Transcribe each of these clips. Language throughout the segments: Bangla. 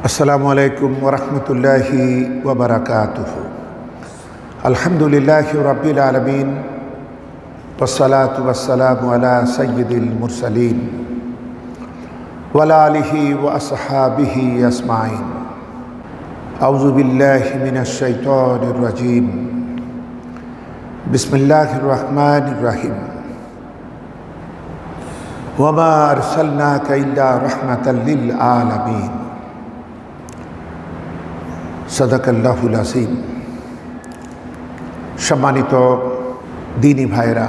আসসালামু আলাইকুম ওরহমতুল্লাহি ওবরাকাতুহু। আলহামদুলিল্লাহি রাব্বিল আলামিন ওয়াসসালাতু ওয়াসসালামু আলা সাইয়্যিদিল মুরসালিন ওয়া আলা আলিহি ওয়া আসহাবিহি আজমাইন। আউযু বিল্লাহি মিনাশ শাইতানির রাজীম। বিসমিল্লাহির রহমানির রহিম। ওয়া মা আরসালনাকা ইল্লা রাহমাতাল লিল আলামিন। সাদাকাল্লাহুল আযীম। সম্মানিত দিনী ভাইরা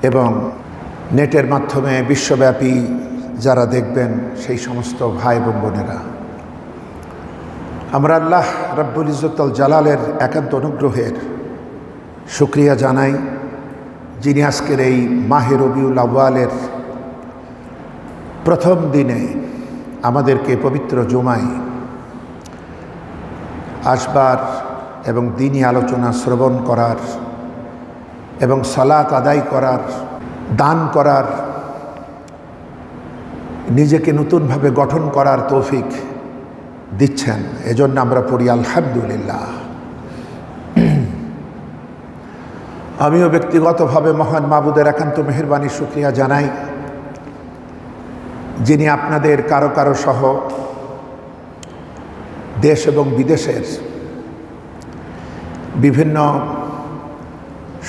এবং নেটের মাধ্যমে বিশ্বব্যাপী যারা দেখবেন সেই সমস্ত ভাই এবং বোনেরা, আমরা আল্লাহ রাব্বুল ইজ্জতুল জালালের একান্ত অনুগ্রহের শুকরিয়া জানাই, যিনি আজকের এই মাহে রবিউল আউয়ালের প্রথম দিনে আমাদেরকে পবিত্র জুমায় আসবার এবং দিনী আলোচনা শ্রবণ করার এবং সালাত আদায় করার, দান করার, নিজেকে নতুনভাবে গঠন করার তৌফিক দিচ্ছেন। এজন্য আমরা পড়ি আলহামদুলিল্লাহ। আমিও ব্যক্তিগতভাবে মহান মাবুদের একান্ত মেহেরবানির শুকরিয়া জানাই, যিনি আপনাদের কারো কারো সহ দেশ এবং বিদেশের বিভিন্ন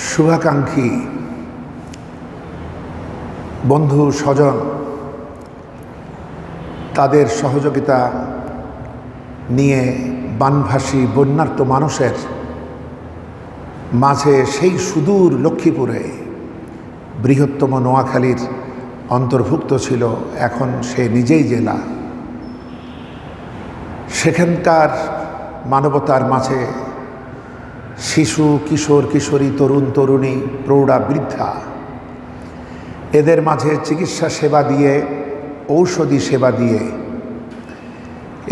শুভাকাঙ্ক্ষী বন্ধু স্বজন তাদের সহযোগিতা নিয়ে বানভাসী বন্যার্ত মানুষের মাঝে সেই সুদূর লক্ষ্মীপুরে বৃহত্তম নোয়াখালীর অন্তর্ভুক্ত ছিল, এখন সে নিজেই জেলা, সেখানকার মানবতার মাঝে শিশু, কিশোর, কিশোরী, তরুণ, তরুণী, প্রৌঢ়া, বৃদ্ধা, এদের মাঝে চিকিৎসা সেবা দিয়ে, ঔষধি সেবা দিয়ে,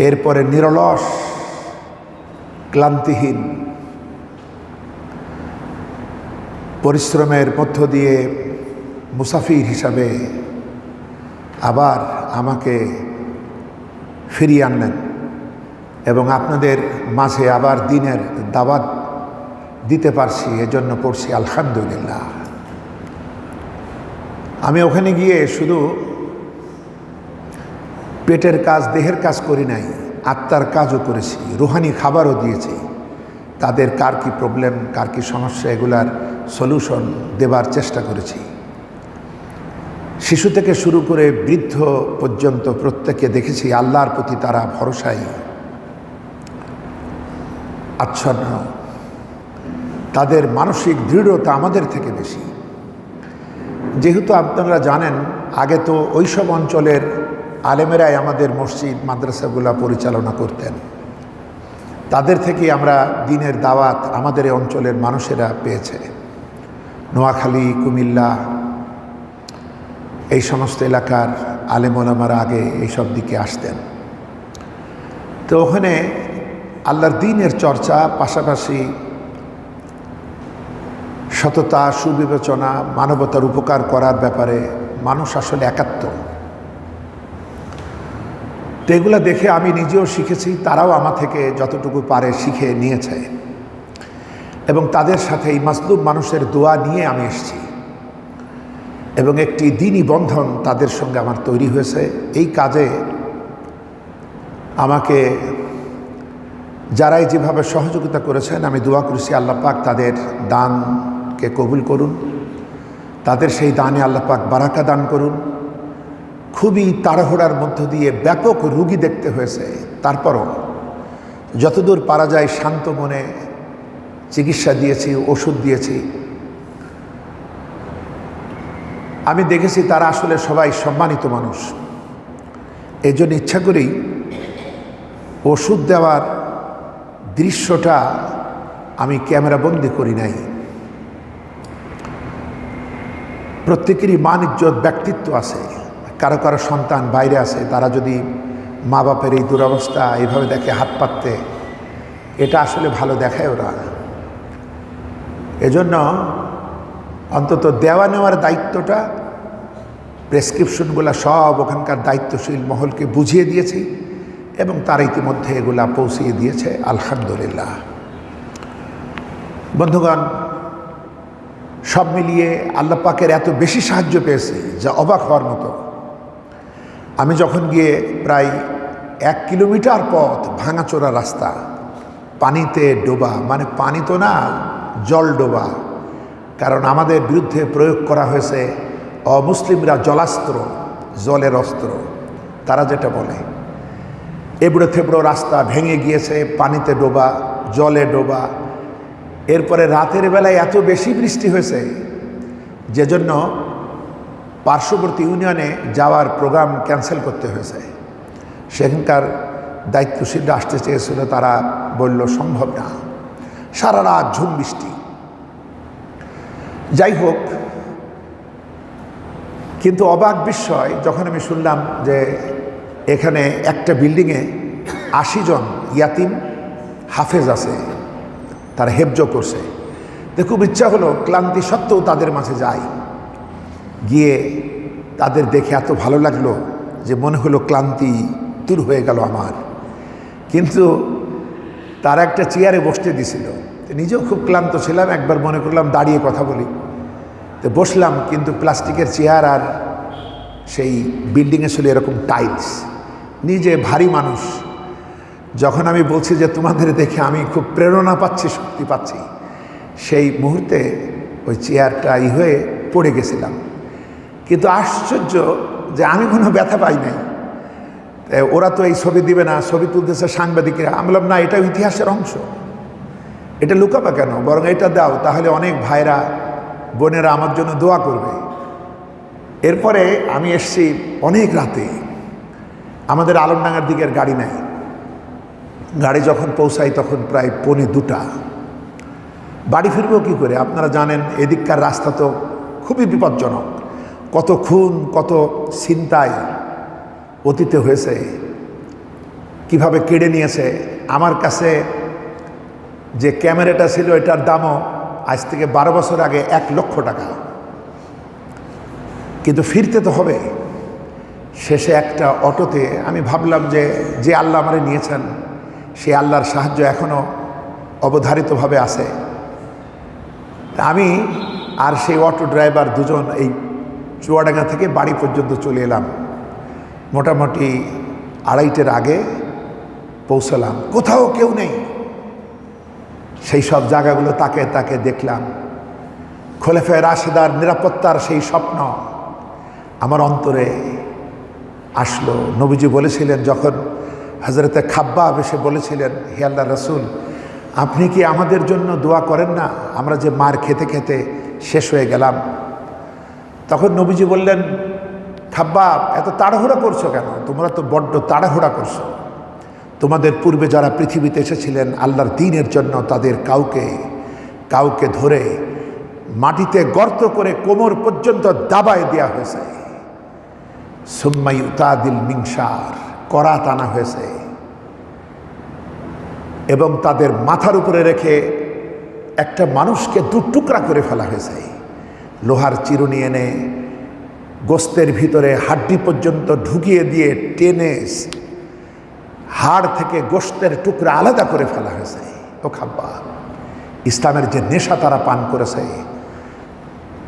এরপরে নিরলস ক্লান্তিহীন পরিশ্রমের মধ্য দিয়ে মুসাফির হিসাবে আবার আমাকে ফিরিয়ে আনলেন এবং আপনাদের মাঝে আবার দিনের দাওয়াত দিতে পারছি, এজন্য পড়ছি আলহামদুলিল্লাহ। আমি ওখানে গিয়ে শুধু পেটের কাজ, দেহের কাজ করি নাই, আত্মার কাজও করেছি, রুহানি খাবারও দিয়েছি। তাদের কার কি প্রবলেম, কার কি সমস্যা, এগুলার সলিউশন দেবার চেষ্টা করেছি। শিশু থেকে শুরু করে বৃদ্ধ পর্যন্ত প্রত্যেকে দেখেছি আল্লাহর প্রতি তারা ভরসায় আচ্ছন্ন। তাদের মানসিক দৃঢ়তা আমাদের থেকে বেশি। যেহেতু আপনারা জানেন, আগে তো ওইসব অঞ্চলের আলেমেরাই আমাদের মসজিদ মাদ্রাসাগুলো পরিচালনা করতেন। তাদের থেকে আমরা দিনের দাওয়াত আমাদের এই অঞ্চলের মানুষেরা পেয়েছে। নোয়াখালী, কুমিল্লা, এই সমস্ত এলাকার আলেম ওলামারা আগে এইসব দিকে আসতেন। তো ওখানে আল্লাহর দ্বীনের চর্চা, পাশাপাশি সততা, সুবিবেচনা, মানবতার উপকার করার ব্যাপারে মানুষ আসলে একাত্ম। তো এগুলো দেখে আমি নিজেও শিখেছি, তারাও আমার থেকে যতটুকু পারে শিখে নিয়েছে এবং তাদের সাথে এই মাজলুম মানুষের দোয়া নিয়ে আমি এসেছি এবং একটি দ্বীনি বন্ধন তাদের সঙ্গে আমার তৈরি হয়েছে। এই কাজে আমাকে যারাই যেভাবে সহযোগিতা করেছেন, আমি দোয়া করেছি আল্লাহ পাক তাদের দানকে কবুল করুন, তাদের সেই দানে আল্লাহ পাক বারাকা দান করুন। খুবই তাড়াহুড়ার মধ্য দিয়ে ব্যাপক রুগী দেখতে হয়েছে, তারপরও যতদূর পারা যায় শান্ত মনে চিকিৎসা দিয়েছি, ওষুধ দিয়েছি। আমি দেখেছি তারা আসলে সবাই সম্মানিত মানুষ। এই জন্য ইচ্ছা করেই ওষুধ দেওয়ার দৃশ্যটা আমি ক্যামেরাবন্দি করি নাই। প্রত্যেকেরই মান, ইজ্জত, ব্যক্তিত্ব আছে। কারো কারো সন্তান বাইরে আছে, তারা যদি মা বাপের এই দুরবস্থা এইভাবে দেখে হাত পাততে, এটা আসলে ভালো দেখায় ওরা। এজন্য অন্তত দেওয়া নেওয়ার দায়িত্বটা প্রেসক্রিপশনগুলো সব ওখানকার দায়িত্বশীল মহলকে বুঝিয়ে দিয়েছি এবং তারা ইতিমধ্যে এগুলা পৌঁছিয়ে দিয়েছে, আলহামদুলিল্লাহ। বন্ধুগণ, সব মিলিয়ে আল্লাহ পাকের এত বেশি সাহায্য পেয়েছি যা অবাক হওয়ার মতো। আমি যখন গিয়ে প্রায় 1 কিলোমিটার পথ ভাঙাচোরা রাস্তা, পানিতে ডোবা, মানে পানি তো না, জল ডোবা, কারণ আমাদের বিরুদ্ধে প্রয়োগ করা হয়েছে অমুসলিমরা জলাস্ত্র, জলের অস্ত্র তারা যেটা বলে। এবড়ো থেবড়ো রাস্তা ভেঙে গিয়েছে, পানিতে ডোবা, জলে ডোবা। এরপরে রাতের বেলায় এত বেশি বৃষ্টি হয়েছে যে জন্য পার্শ্ববর্তী ইউনিয়নে যাওয়ার প্রোগ্রাম ক্যান্সেল করতে হয়েছে। সেখানকার দায়িত্বশীলরা আসতে চেয়েছিল, তারা বলল সম্ভব না, সারা রাত ঝুম বৃষ্টি। যাই হোক, কিন্তু অবাক বিস্ময় যখন আমি শুনলাম যে এখানে একটা বিল্ডিংয়ে 80 জন ইয়াতিম হাফেজ আছে, তারা হেফজ করছে। তো খুব ইচ্ছা হলো, ক্লান্তি সত্ত্বেও তাদের মাঝে যাই। গিয়ে তাদের দেখে এত ভালো লাগলো যে মনে হলো ক্লান্তি দূর হয়ে গেল আমার। কিন্তু তারা একটা চেয়ারে বসতে দিছিল, নিজেও খুব ক্লান্ত ছিলাম, একবার মনে করলাম দাঁড়িয়ে কথা বলি। তো বসলাম, কিন্তু প্লাস্টিকের চেয়ার, আর সেই বিল্ডিংয়ে ছিল এরকম টাইলস। নিজে ভারী মানুষ, যখন আমি বলছি যে তোমাদের দেখে আমি খুব প্রেরণা পাচ্ছি, শক্তি পাচ্ছি, সেই মুহূর্তে ওই চেয়ারটা হয়ে পড়ে গেছিলাম। কিন্তু আশ্চর্য যে আমি কোনো ব্যথা পাই নাই। ওরা তো এই ছবি দিবে না, ছবি তুলতেছে সাংবাদিকরা। আমি বললাম না, এটা ইতিহাসের অংশ, এটা লুকাবা কেন, বরং এটা দাও, তাহলে অনেক ভাইরা বোনেরা আমার জন্য দোয়া করবে। এরপরে আমি এসছি অনেক রাতে, আমাদের আলমডাঙ্গার দিকের গাড়ি নাই। গাড়ি যখন পৌঁছাই তখন প্রায় 1:45। বাড়ি ফিরবো কী করে? আপনারা জানেন এদিককার রাস্তা তো খুবই বিপজ্জনক, কত খুন, কত ছিনতাই অতীতে হয়েছে, কিভাবে কেড়ে নিয়েছে। আমার কাছে যে ক্যামেরাটা ছিল এটার দামও আজ থেকে 12 বছর আগে 1 লক্ষ টাকা। কিন্তু ফিরতে তো হবে। শেষে একটা অটোতে আমি ভাবলাম যে আল্লাহ আমারে নিয়েছেন, সেই আল্লাহর সাহায্য এখনও অবধারিতভাবে আছে। আমি আর সেই অটো ড্রাইভার দুজন এই চুয়াডাঙ্গা থেকে বাড়ি পর্যন্ত চলে এলাম। মোটামুটি 2:30টার আগে পৌঁছলাম, কোথাও কেউ নেই। সেই সব জায়গাগুলো তাকে তাকে দেখলাম। খোলাফায়ে রাশেদার নিরাপত্তার সেই স্বপ্ন আমার অন্তরে আসলো। নবীজি বলেছিলেন, যখন হযরতে খাব্বাব এসে বলেছিলেন, হে আল্লাহর রাসূল, আপনি কি আমাদের জন্য দোয়া করেন না, আমরা যে মার খেতে খেতে শেষ হয়ে গেলাম? তখন নবীজি বললেন, খাব্বাব, এত তাড়াহুড়া করছো কেন? তোমরা তো বড্ড তাড়াহুড়া করছো। তোমাদের পূর্বে যারা পৃথিবীতে এসেছিলেন আল্লাহর দ্বীনের জন্য, তাদের কাউকে কাউকে ধরে মাটিতে গর্ত করে কোমর পর্যন্ত দাবায় দেওয়া হয়েছে। সুম্মা ইউতাদিল মিনশার, করাত আনা হয়েছে, এবং তাদের মাথার উপরে রেখে একটা মানুষকে 2 টুকরা করে ফেলা হয়েছে। লোহার চিরুনি এনে গোস্তের ভিতরে হাড্ডি পর্যন্ত ঢুকিয়ে দিয়ে টেনে হাড় থেকে গোস্তের টুকরা আলাদা করে ফেলা হয়েছে। ও খাব্বাব, ইসলামের যে নেশা তারা পান করেছে,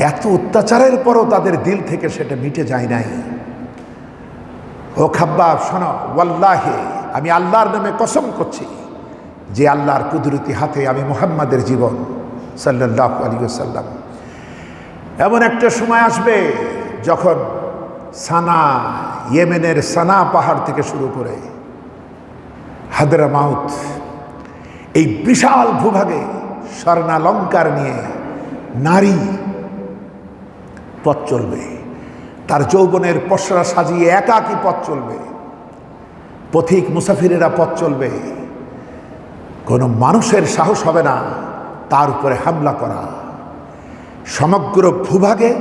এত অত্যাচারের পরও তাদের দিল থেকে সেটা মিটে যায় নাই। ও খাব্বাব শোনো, ওয়াল্লাহি, আমি আল্লাহর নামে কসম করছি, যে আল্লাহর কুদরতি হাতে আমি মুহাম্মাদের জীবন সাল্লাল্লাহু আলাইহি ওয়াসাল্লাম, এমন একটা সময় আসবে যখন সানা, ইয়েমেনের সানা পাহাড় থেকে শুরু করে হাদরামাউত, এই বিশাল ভূভাগে স্বর্ণালঙ্কার নিয়ে নারী পথ চলবে। তার যৌবনের পসরা সাজিয়ে একাকী পথ চলবে। পথিক মুসাফিরেরা পথ চলবে। কোনো মানুষের সাহস হবে না তার উপরে হামলা করা। সমগ্র ভূভাগে,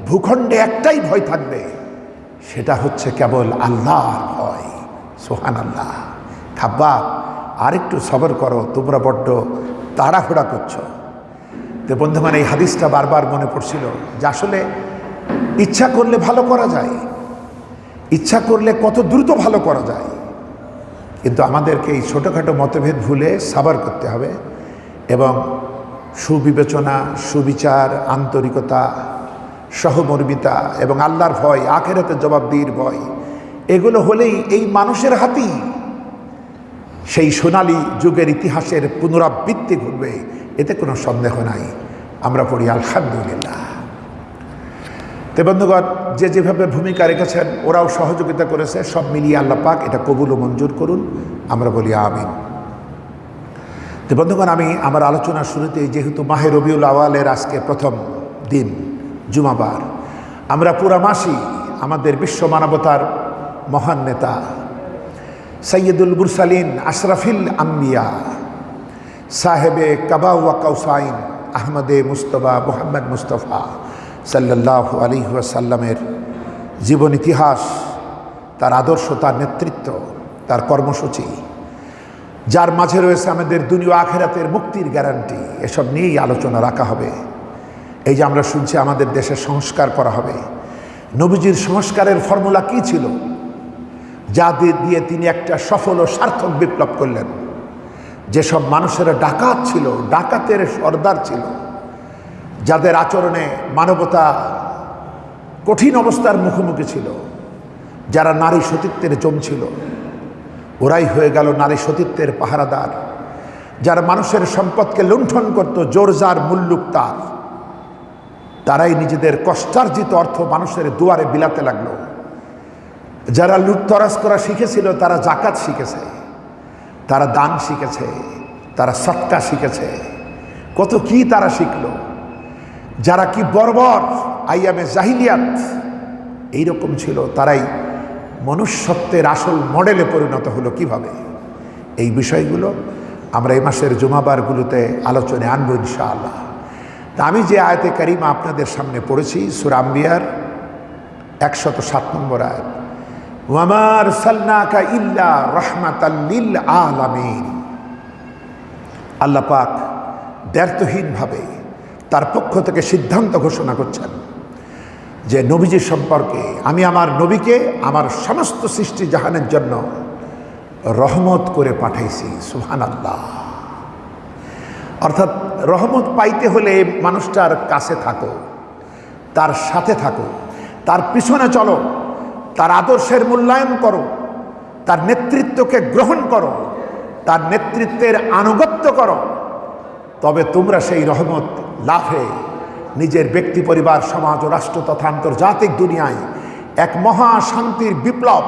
ভূখণ্ডে একটাই ভয় থাকবে, সেটা হচ্ছে কেবল আল্লাহর ভয়। সুবহানাল্লাহ। খাব্বাব, আরেকটু সবর করো, তোমরা বড্ড তাড়াহুড়া করছো। তো বন্ধুগণ, এই হাদিসটা বারবার মনে পড়ছিল যে আসলে ইচ্ছা করলে ভালো করা যায়, ইচ্ছা করলে কত দ্রুত ভালো করা যায়। কিন্তু আমাদেরকে এই ছোটোখাটো মতভেদ ভুলে সাবার করতে হবে এবং সুবিবেচনা, সুবিচার, আন্তরিকতা, সহমর্মিতা এবং আল্লাহর ভয়, আখিরাতের জবাবদিহির ভয়, এগুলো হলেই এই মানুষের হাতেই সেই সোনালী যুগের ইতিহাসের পুনরাবৃত্তি ঘটবে, এতে কোনো সন্দেহ নাই। আমরা পড়ি আলহামদুলিল্লাহ। তো বন্ধুগণ, যে যেভাবে ভূমিকা রেখেছেন ওরাও সহযোগিতা করেছে, সব মিলিয়ে আল্লাহ পাক এটা কবুল ও মঞ্জুর করুন, আমরা বলি আমিন। তো বন্ধুগণ, আমি আমার আলোচনার শুরুতেই, যেহেতু মাহে রবিউল আওয়ালের আজকে প্রথম দিন, জুমাবার, আমরা পুরা মাসই আমাদের বিশ্ব মানবতার মহান নেতা সৈয়দুল মুরসালিন আশরাফিল আম্বিয়া সাহেবে কাবা ওয়া কাউসাইন আহমদে মুস্তফা মুহাম্মদ মুস্তফা সাল্লাল্লাহু আলাইহি ওয়াসাল্লামের জীবন ইতিহাস, তার আদর্শ, তার নেতৃত্ব, তার কর্মসূচি, যার মাঝে রয়েছে আমাদের দুনিয়া আখিরাতের মুক্তির গ্যারান্টি, এসব নিয়েই আলোচনা রাখা হবে। এই যে আমরা শুনছি আমাদের দেশে সংস্কার করা হবে, নবীজির সংস্কারের ফর্মুলা কি ছিল, যা দিয়ে তিনি একটা সফল ও সার্থক বিপ্লব করলেন। যেসব মানুষেরা ডাকাত ছিল, ডাকাতের সর্দার ছিল, যাদের আচরণে মানবতা কঠিন অবস্থার মুখোমুখি ছিল, যারা নারী সতীত্বের জমছিল, ওরাই হয়ে গেল নারী সতীত্বের পাহারাদার। যারা মানুষের সম্পদকে লুণ্ঠন করত, জোরজার মুল্লুক তার, তারাই নিজেদের কষ্টার্জিত অর্থ মানুষের দুয়ারে বিলাতে লাগলো। যারা লুটতরাজ করা শিখেছিল, তারা জাকাত শিখেছে, তারা দান শিখেছে, তারা সৎকা শিখেছে, কত কি তারা শিখল। যারা কি বর্বর আইয়ামে জাহিলিয়াত এইরকম ছিল, তারাই মনুষ্যত্বের আসল মডেলে পরিণত হলো কিভাবে। এই বিষয়গুলো আমরা এই মাসের জুমাবারগুলোতে আলোচনায় আনবো ইনশাআল্লাহ। তা আমি যে আয়াতে কারিমা আপনাদের সামনে পড়েছি, সূরা আম্বিয়ার 107 নম্বর আয়াত, ওয়ামা আরসালনাকা ইল্লা রাহমাতাল লিল আলামিন। আল্লাহ পাক দ্ব্যর্থহীনভাবে তার পক্ষ থেকে সিদ্ধান্ত ঘোষণা করছেন যে নবীজির সম্পর্কে, আমি আমার নবীকে আমার সমস্ত সৃষ্টি জাহানের জন্য রহমত করে পাঠাইছি। সুবহানাল্লাহ। অর্থাৎ রহমত পাইতে হলে মানুষটার কাছে থাকো, তার সাথে থাকো, তার পিছনে চলো, তার আদর্শের মূল্যায়ন করো, তার নেতৃত্বকে গ্রহণ করো, তার নেতৃত্বের আনুগত্য করো, তবে তোমরা সেই রহমত লাভে নিজের ব্যক্তি, পরিবার, সমাজ ও রাষ্ট্র তথা আন্তর্জাতিক দুনিয়ায় এক মহা শান্তির বিপ্লব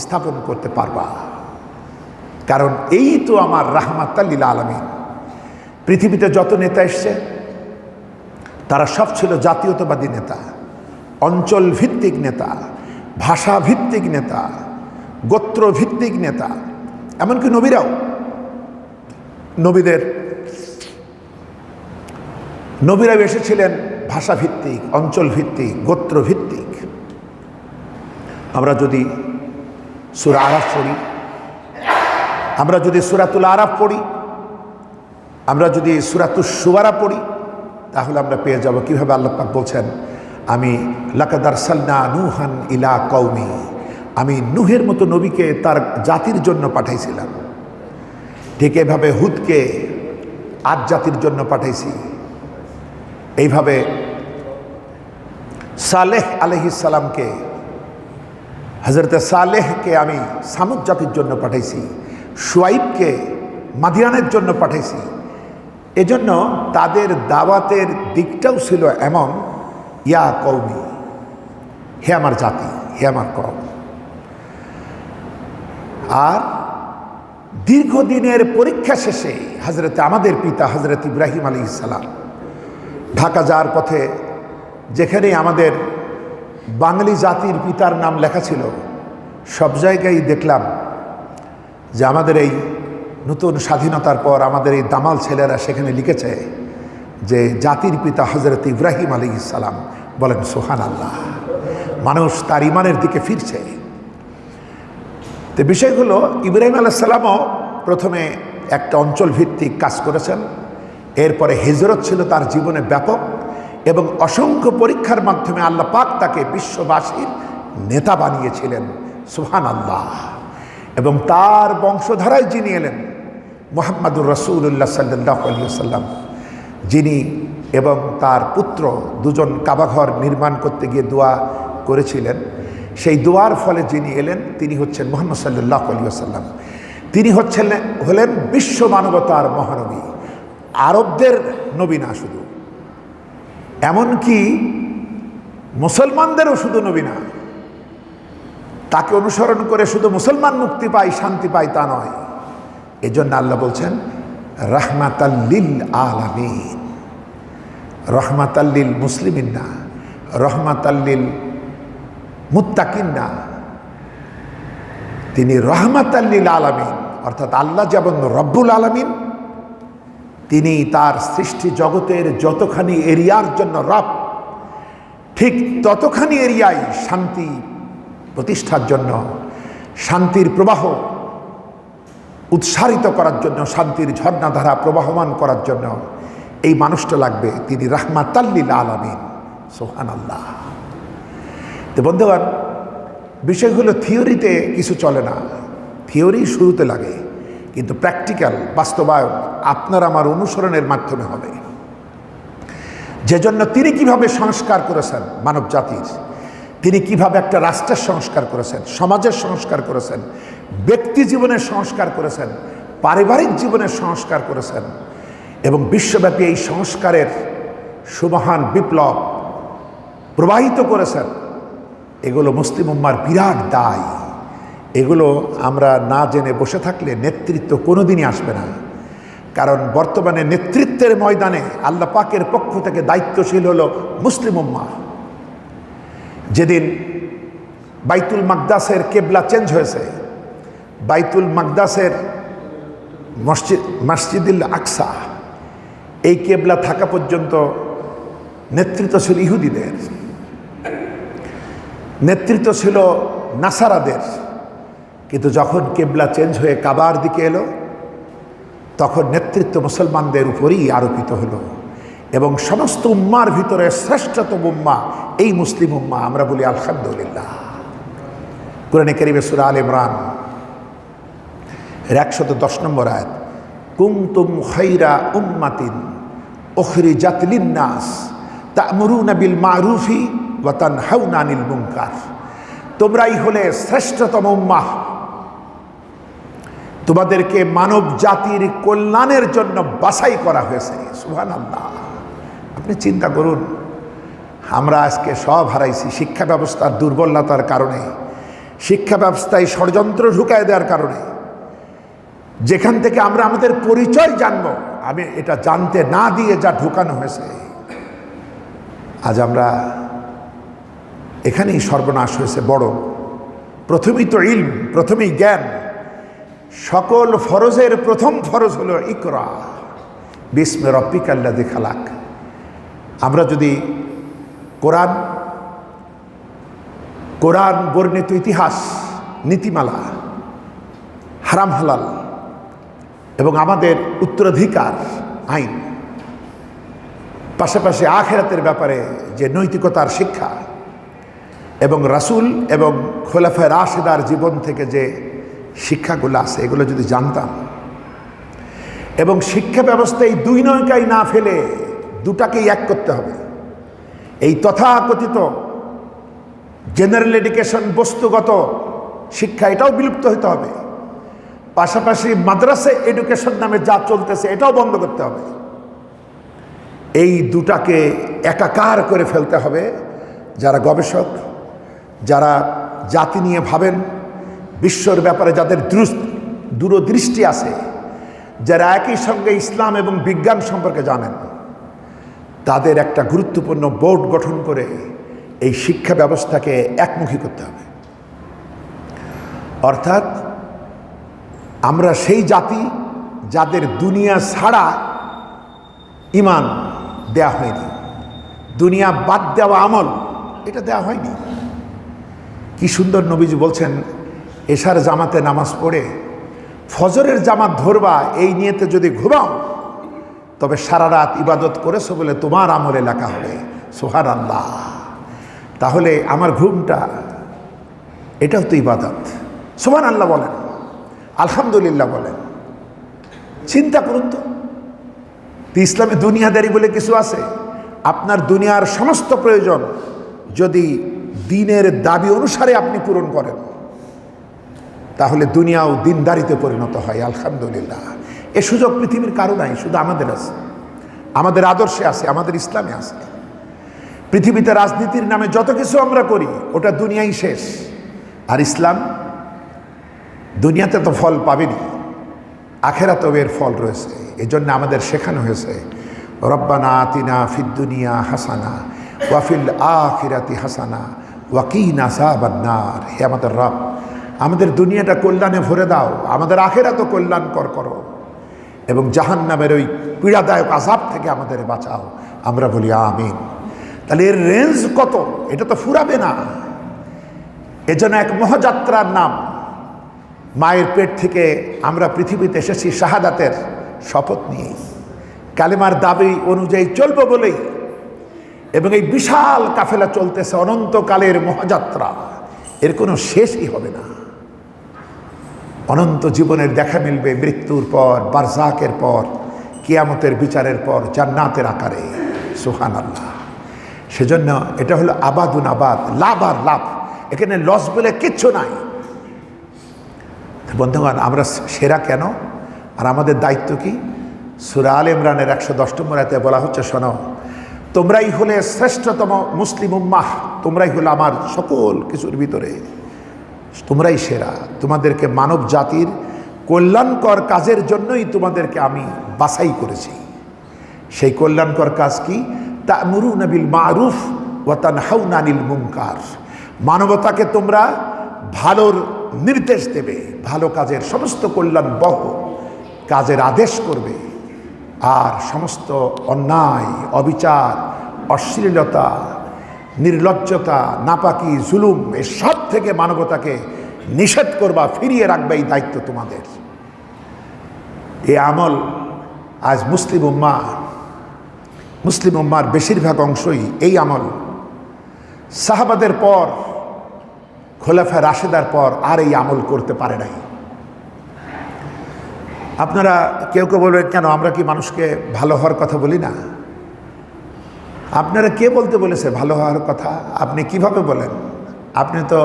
স্থাপন করতে পারবা। কারণ এই তো আমার রাহমাতাল লিল আলামিন। পৃথিবীতে যত নেতা এসছে তারা সব ছিল জাতীয়তাবাদী নেতা, অঞ্চল ভিত্তিক নেতা, ভাষা ভিত্তিক নেতা, গোত্র ভিত্তিক নেতা। এমনকি নবীরাও, নবীরাও এসেছিলেন ভাষা ভিত্তিক, অঞ্চল ভিত্তিক, গোত্র ভিত্তিক। আমরা যদি সূরা আরাফ পড়ি, আমরা যদি সূরাতুল আরাফ পড়ি, আমরা যদি সূরাতুশ শুআরা পড়ি, তাহলে আমরা পেয়ে যাব কিভাবে আল্লাহ পাক বলছেন, আমি লাকাদ আরসালনা নূহান ইলা কওমি, আমি নূহের মতো নবীকে তার জাতির জন্য পাঠাইছিলাম। ঠিক এভাবে হুদকে আদ জাতির জন্য পাঠাইছি। এইভাবে সালেহ আলাইহিস সালামকে, হযরত সালেহকে আমি সামুদ জাতির জন্য পাঠাইছি, শুআইবকে মাদিয়ানের জন্য পাঠাইছি। এজন্য তাদের দাওয়াতের দিকটাও ছিল এমন, ইয়া কওমি, হে আমার জাতি, হে আমার কওম। আর দীর্ঘদিনের পরীক্ষা শেষে হযরত আমাদের পিতা হযরত ইব্রাহিম আলাইহিস সালাম ঢাকা যাওয়ার পথে, যেখানে আমাদের বাঙালি জাতির পিতার নাম লেখা ছিল, সব জায়গায় দেখলাম যে আমাদের এই নতুন স্বাধীনতার পর আমাদের এই দামাল ছেলেরা সেখানে লিখেছে যে জাতির পিতা হযরত ইব্রাহিম আলাইহিস সালাম। বলেন সুবহানাল্লাহ। মানুষ তার ইমানের দিকে ফিরছে। তো বিষয় হলো, ইব্রাহিম আলাইহিস সালামও প্রথমে একটা অঞ্চল ভিত্তিক কাজ করেছেন, এরপরে হিজরত ছিল তার জীবনে ব্যাপক, এবং অসংখ্য পরীক্ষার মাধ্যমে আল্লাহ পাক তাকে বিশ্ববাসীর নেতা বানিয়েছিলেন। সুবহানাল্লাহ। এবং তার বংশধারায় যিনি এলেন মুহাম্মাদুর রাসূলুল্লাহ সাল্লাল্লাহু আলাইহি ওয়াসাল্লাম, যিনি এবং তার পুত্র দুজন কাবাঘর নির্মাণ করতে গিয়ে দোয়া করেছিলেন, সেই দোয়ার ফলে যিনি এলেন তিনি হচ্ছেন মুহাম্মদ সাল্লাল্লাহু আলাইহি ওয়াসাল্লাম। তিনি হলেন বিশ্ব মানবতার মহানবী, আরবদের নবী না শুধু, এমনকি মুসলমানদেরও শুধু নবী না। তাকে অনুসরণ করে শুধু মুসলমান মুক্তি পায়, শান্তি পায় তা নয়। এজন্য আল্লাহ বলছেন রাহমাতাল্লিল আলামিন, রহমাতাল্লিল মুসলিমিন না, রহমাতাল্লিল মুত্তাকিন না, তিনি রহমাতাল্লিল আলামিন। অর্থাৎ আল্লাহ যেমন রব্বুল আলামিন, তিনি তার সৃষ্টি জগতের যতখানি এরিয়ার জন্য রব, ঠিক ততখানি এরিয়ায় শান্তি প্রতিষ্ঠার জন্য, শান্তির প্রবাহ উৎসারিত করার জন্য, শান্তির ঝর্ণাধারা প্রবাহমান করার জন্য এই মানুষটা লাগবে। তিনি রাহমাতাল্লিল আলামিন। সুবহানাল্লাহ। তো বন্ধুগণ, বিষয়গুলো থিওরিতে কিছু চলে না, থিওরি শুরুতে লাগে, কিন্তু প্র্যাকটিক্যাল বাস্তবায়ন আপনার আমার অনুসরণের মাধ্যমে হবে। যে জন্য তিনি কিভাবে সংস্কার করেছেন মানব জাতির, তিনি কিভাবে একটা রাষ্ট্রের সংস্কার করেছেন, সমাজের সংস্কার করেছেন, ব্যক্তি জীবনের সংস্কার করেছেন, পারিবারিক জীবনের সংস্কার করেছেন, এবং বিশ্বব্যাপী এই সংস্কারের সুমহান বিপ্লব প্রবাহিত করেছেন, এগুলো মুসলিম উম্মার বিরাট দায়। এগুলো আমরা না জেনে বসে থাকলে নেতৃত্ব কোনোদিনই আসবে না। কারণ বর্তমানে নেতৃত্বের ময়দানে আল্লাহ পাকের পক্ষ থেকে দায়িত্বশীল হলো মুসলিম উম্মাহ। যেদিন বাইতুল মাকদাসের কেবলা চেঞ্জ হয়েছে, বাইতুল মাকদাসের মসজিদুল আকসা, এই কেবলা থাকা পর্যন্ত নেতৃত্ব ছিল ইহুদিদের, নেতৃত্ব ছিল নাসারাদের। কিন্তু যখন কেবলা চেঞ্জ হয়ে কাবার দিকে এলো, তখন নেতৃত্ব মুসলমানদের উপরই আরোপিত হলো, এবং সমস্ত উম্মার ভিতরে শ্রেষ্ঠতম উম্মা এই মুসলিম উম্মা। আমরা বলি আলহামদুলিল্লাহ। কোরআনে কারীমে সূরা আলে ইমরান 110 নম্বর আয়াত, কুনতুম খায়রা উম্মাতিন উখরিজাত লিন-নাস তা'মুরুনা বিল মা'রুফি ওয়া তানহাউনা আনিল মুনকার। তোমরাই হলে শ্রেষ্ঠতম উম্মাহ, তোমাদেরকে মানব জাতির কল্যাণের জন্য বাছাই করা হয়েছে। সুবহানাল্লাহ। আপনি চিন্তা করুন, আমরা আজকে সব হারাইছি শিক্ষা ব্যবস্থার দুর্বলতার কারণে, শিক্ষা ব্যবস্থায় ষড়যন্ত্র ঢুকায় দেওয়ার কারণে। যেখান থেকে আমরা আমাদের পরিচয় জানবো, আমি এটা জানতে না দিয়ে যা ঢুকানো হয়েছে, আজ আমরা এখানেই সর্বনাশ হয়েছে বড়। প্রথমেই তো ইলম, প্রথমেই জ্ঞান। সকল ফরজের প্রথম ফরজ হলো ইকরা বিস্মে রব্বিকাল্লাযী খালাক। আমরা যদি কোরআন বর্ণিত ইতিহাস, নীতিমালা, হারাম হালাল এবং আমাদের উত্তরাধিকার আইন, পাশাপাশি আখিরাতের ব্যাপারে যে নৈতিকতার শিক্ষা, এবং রাসূল এবং খোলাফায়ে রাশিদার জীবন থেকে যে শিক্ষাগুলো আছে, এগুলো যদি জানতাম, এবং শিক্ষা ব্যবস্থায় দুই নৌকায় না ফেলে দুটাকেই এক করতে হবে। এই তথাকথিত জেনারেল এডুকেশন, বস্তুগত শিক্ষা, এটাও বিলুপ্ত হতে হবে। পাশাপাশি মাদ্রাসা এডুকেশন নামে যা চলতেছে, এটাও বন্ধ করতে হবে। এই দুটাকে একাকার করে ফেলতে হবে। যারা গবেষক, যারা জাতি নিয়ে ভাবেন, বিশ্বর ব্যাপারে যাদের দূরদৃষ্টি আছে, যারা একই সঙ্গে ইসলাম এবং বিজ্ঞান সম্পর্কে জানেন, তাদের একটা গুরুত্বপূর্ণ বোর্ড গঠন করে এই শিক্ষা ব্যবস্থাকে একমুখী করতে হবে। অর্থাৎ আমরা সেই জাতি যাদের দুনিয়া ছাড়া ঈমান দেয়া হয়নি, দুনিয়া বাদ দেওয়া আমল এটা দেওয়া হয়নি। কি সুন্দর নবীজি বলছেন, এশার জামাতে নামাজ পড়ে ফজরের জামাত ধরবা, এই নিয়েতে যদি ঘুমাও তবে সারা রাত ইবাদত করেছো বলে তোমার আমলে লেখা হবে। সুবহানাল্লাহ। তাহলে আমার ঘুমটা এটাও তো ইবাদত। সুবহানাল্লাহ বলেন। আলহামদুলিল্লাহ বলেন। চিন্তা করুন তো, ইসলামে দুনিয়াদারি বলে কিছু আছে? আপনার দুনিয়ার সমস্ত প্রয়োজন যদি দিনের দাবি অনুসারে আপনি পূরণ করেন, তাহলে দুনিয়াও দিনদারিতে পরিণত হয়। আলহামদুলিল্লাহ, এ সুযোগ পৃথিবীর কারো নাই, শুধু আমাদের আছে, আমাদের আদর্শে আছে, আমাদের ইসলামে আছে। পৃথিবীতে রাজনীতির নামে যত কিছু আমরা করি ওটা দুনিয়াই শেষ, আর ইসলাম দুনিয়াতে তো ফল পাবেনি, আখেরাতেও এর ফল রয়েছে। এই জন্য আমাদের শেখানো হয়েছে রব্বানা আতিনা ফিদ দুনিয়া হাসানা ওয়া ফিল আখিরাতি হাসানা ওয়া কিনা আযাবান নার। হে আমাদের রব, আমাদের দুনিয়াটা কল্যাণে ভরে দাও, আমাদের আখিরাতও কল্যাণকর করো, এবং জাহান্নামের ওই পীড়াদায়ক আযাব থেকে আমাদের বাঁচাও। আমরা বলি আমিন। তাহলে এর রেঞ্জ কত, এটা তো ফুরাবে না। এজন্য এক মহাযাত্রার নাম, মায়ের পেট থেকে আমরা পৃথিবীতে এসেছি শাহাদাতের শপথ নিয়েই, কালেমার দাবি অনুযায়ী চলবো বলেই, এবং এই বিশাল কাফেলা চলতেছে অনন্তকালের মহাযাত্রা, এর কোনো শেষই হবে না। অনন্ত জীবনের দেখা মিলবে মৃত্যুর পর, বারজাকের পর, কিয়ামতের বিচারের পর, জান্নাতের আকারে। সুবহানাল্লাহ। সেজন্য এটা হলো আবাদুন আবাদ, লাভ আর লাভ, এখানে লস বলে কিচ্ছু নাই। বন্ধুগণ, আমরা সেরা কেন আর আমাদের দায়িত্ব কি? সূরা আলে ইমরানের 110 নম্বর আয়াতে বলা হচ্ছে, শোনো, তোমরাই হলে শ্রেষ্ঠতম মুসলিম উম্মাহ, তোমরাই হলো আমার সকল কিছুর ভিতরে তোমরাই সেরা। তোমাদেরকে মানব জাতির কল্যাণকর কাজের জন্যই তোমাদেরকে আমি বাছাই করেছি। সেই কল্যাণকর কাজ কি? তা'মুরুনা বিল মা'রুফ ওয়া তানহাউনা আনিল মুনকার। মানবতাকে তোমরা ভালোর নির্দেশ দেবে, ভালো কাজের সমস্ত কল্যাণবহ কাজের আদেশ করবে, আর সমস্ত অন্যায়, অবিচার, অশ্লীলতা, নির্লজ্জতা, নাপাকি, জুলুম এসব থেকে মানবতাকে নিষেধ করবা, ফিরিয়ে রাখবে। এই দায়িত্ব তোমাদের। এই আমল আজ মুসলিম উম্মার বেশিরভাগ অংশই এই আমল সাহাবাদের পর, খোলাফায়ে রাশেদার পর আর এই আমল করতে পারে নাই। আপনারা কেউ কেউ বলবেন, কেন আমরা কি মানুষকে ভালো হওয়ার কথা বলি না? আপনারা কে বলতে বলেছে ভালো হওয়ার কথা? আপনি কিভাবে বলেন? আপনি তো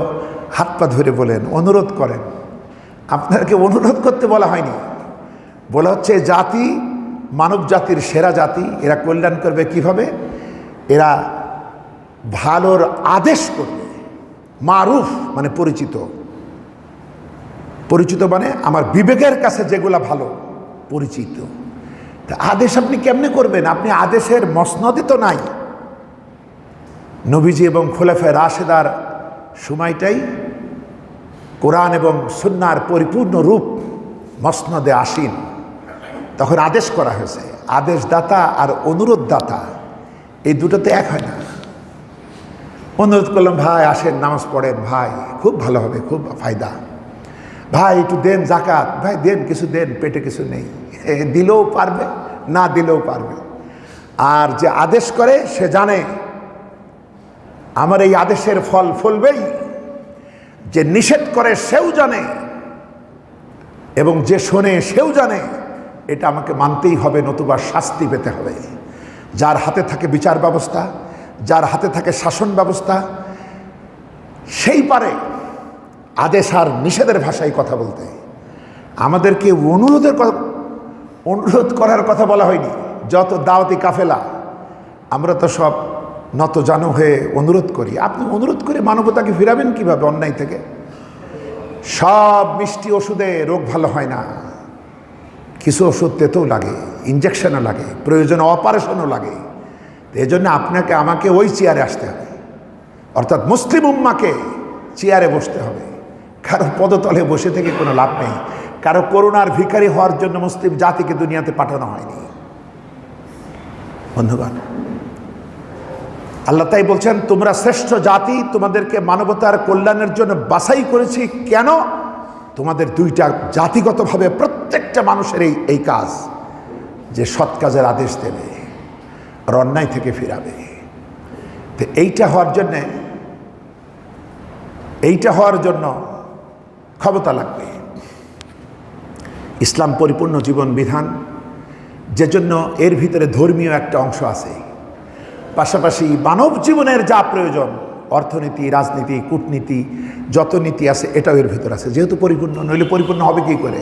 হাত পা ধরে বলেন, অনুরোধ করেন। আপনাকে অনুরোধ করতে বলা হয়নি, বলা হচ্ছে জাতি মানব জাতির সেরা জাতি, এরা কল্যাণ করবে কিভাবে? এরা ভালোর আদেশ করবে। মারুফ মানে পরিচিত, পরিচিত মানে আমার বিবেকের কাছে যেগুলা ভালো পরিচিত। তা আদেশ আপনি কেমনে করবেন? আপনি আদেশের মসনদে তো নাই। নবীজি এবং খোলাফায়ে রাশেদার সময়টাই কোরআন এবং সুন্নাহর পরিপূর্ণ রূপ মসনদে আসীন। তখন আদেশ করা হয়েছে। আদেশদাতা আর অনুরোধদাতা এই দুটোতে এক হয় না। অনুরোধ করলাম, ভাই আসেন নামাজ পড়েন, ভাই খুব ভালো হবে, খুব ফায়দা, ভাই একটু দেন জাকাত, ভাই দেন কিছু দেন, পেটে কিছু নেই, দিলেও পারবে, না দিলেও পারবে। আর যে আদেশ করে সে জানে আমার এই আদেশের ফল ফলবেই। যে নিষেধ করে সেও জানে, এবং যে শোনে সেও জানে এটা আমাকে মানতেই হবে, নতুবা শাস্তি পেতে হবে। যার হাতে থাকে বিচার ব্যবস্থা, যার হাতে থাকে শাসন ব্যবস্থা, সেই পারে আদেশ আর নিষেধের ভাষায় কথা বলতে। আমাদেরকে অনুরোধ করার কথা বলা হয়নি। যত দাওয়াতি কাফেলা আমরা তো সব নত জানু হয়ে অনুরোধ করি। আপনি অনুরোধ করে মানবতাকে ফিরাবেন কিভাবে অন্যায় থেকে? সব মিষ্টি ওষুধে রোগ ভালো হয় না, কিছু ওষুধ তেতেও লাগে, ইঞ্জেকশনও লাগে, প্রয়োজনে অপারেশনও লাগে। এই জন্য আপনাকে আমাকে ওই চেয়ারে আসতে হবে, অর্থাৎ মুসলিম উম্মাকে চেয়ারে বসতে হবে। কারো পদতলে বসে থেকে কোনো লাভ নেই। কারো করুণার ভিখারি হওয়ার জন্য মুসলিম জাতিকে দুনিয়াতে পাঠানো হয়নি। বন্ধুগণ, আল্লাহ তাই বলছেন, তোমরা শ্রেষ্ঠ জাতি, তোমাদেরকে মানবতার কল্যাণের জন্য বাছাই করেছি। কেন? তোমাদের দুইটা জাতিগতভাবে প্রত্যেকটা মানুষের এই কাজ, যে সৎ কাজের আদেশ দেবে আর অন্যায় থেকে ফিরাবে। তো এইটা হওয়ার জন্য ক্ষমতা লাগবে। ইসলাম পরিপূর্ণ জীবন বিধান, যে জন্য এর ভিতরে ধর্মীয় একটা অংশ আছে, পাশাপাশি মানব জীবনের যা প্রয়োজন, অর্থনীতি, রাজনীতি, কূটনীতি, যত নীতি আছে এটাও এর ভিতরে আছে। যেহেতু পরিপূর্ণ, নইলে পরিপূর্ণ হবে কি করে?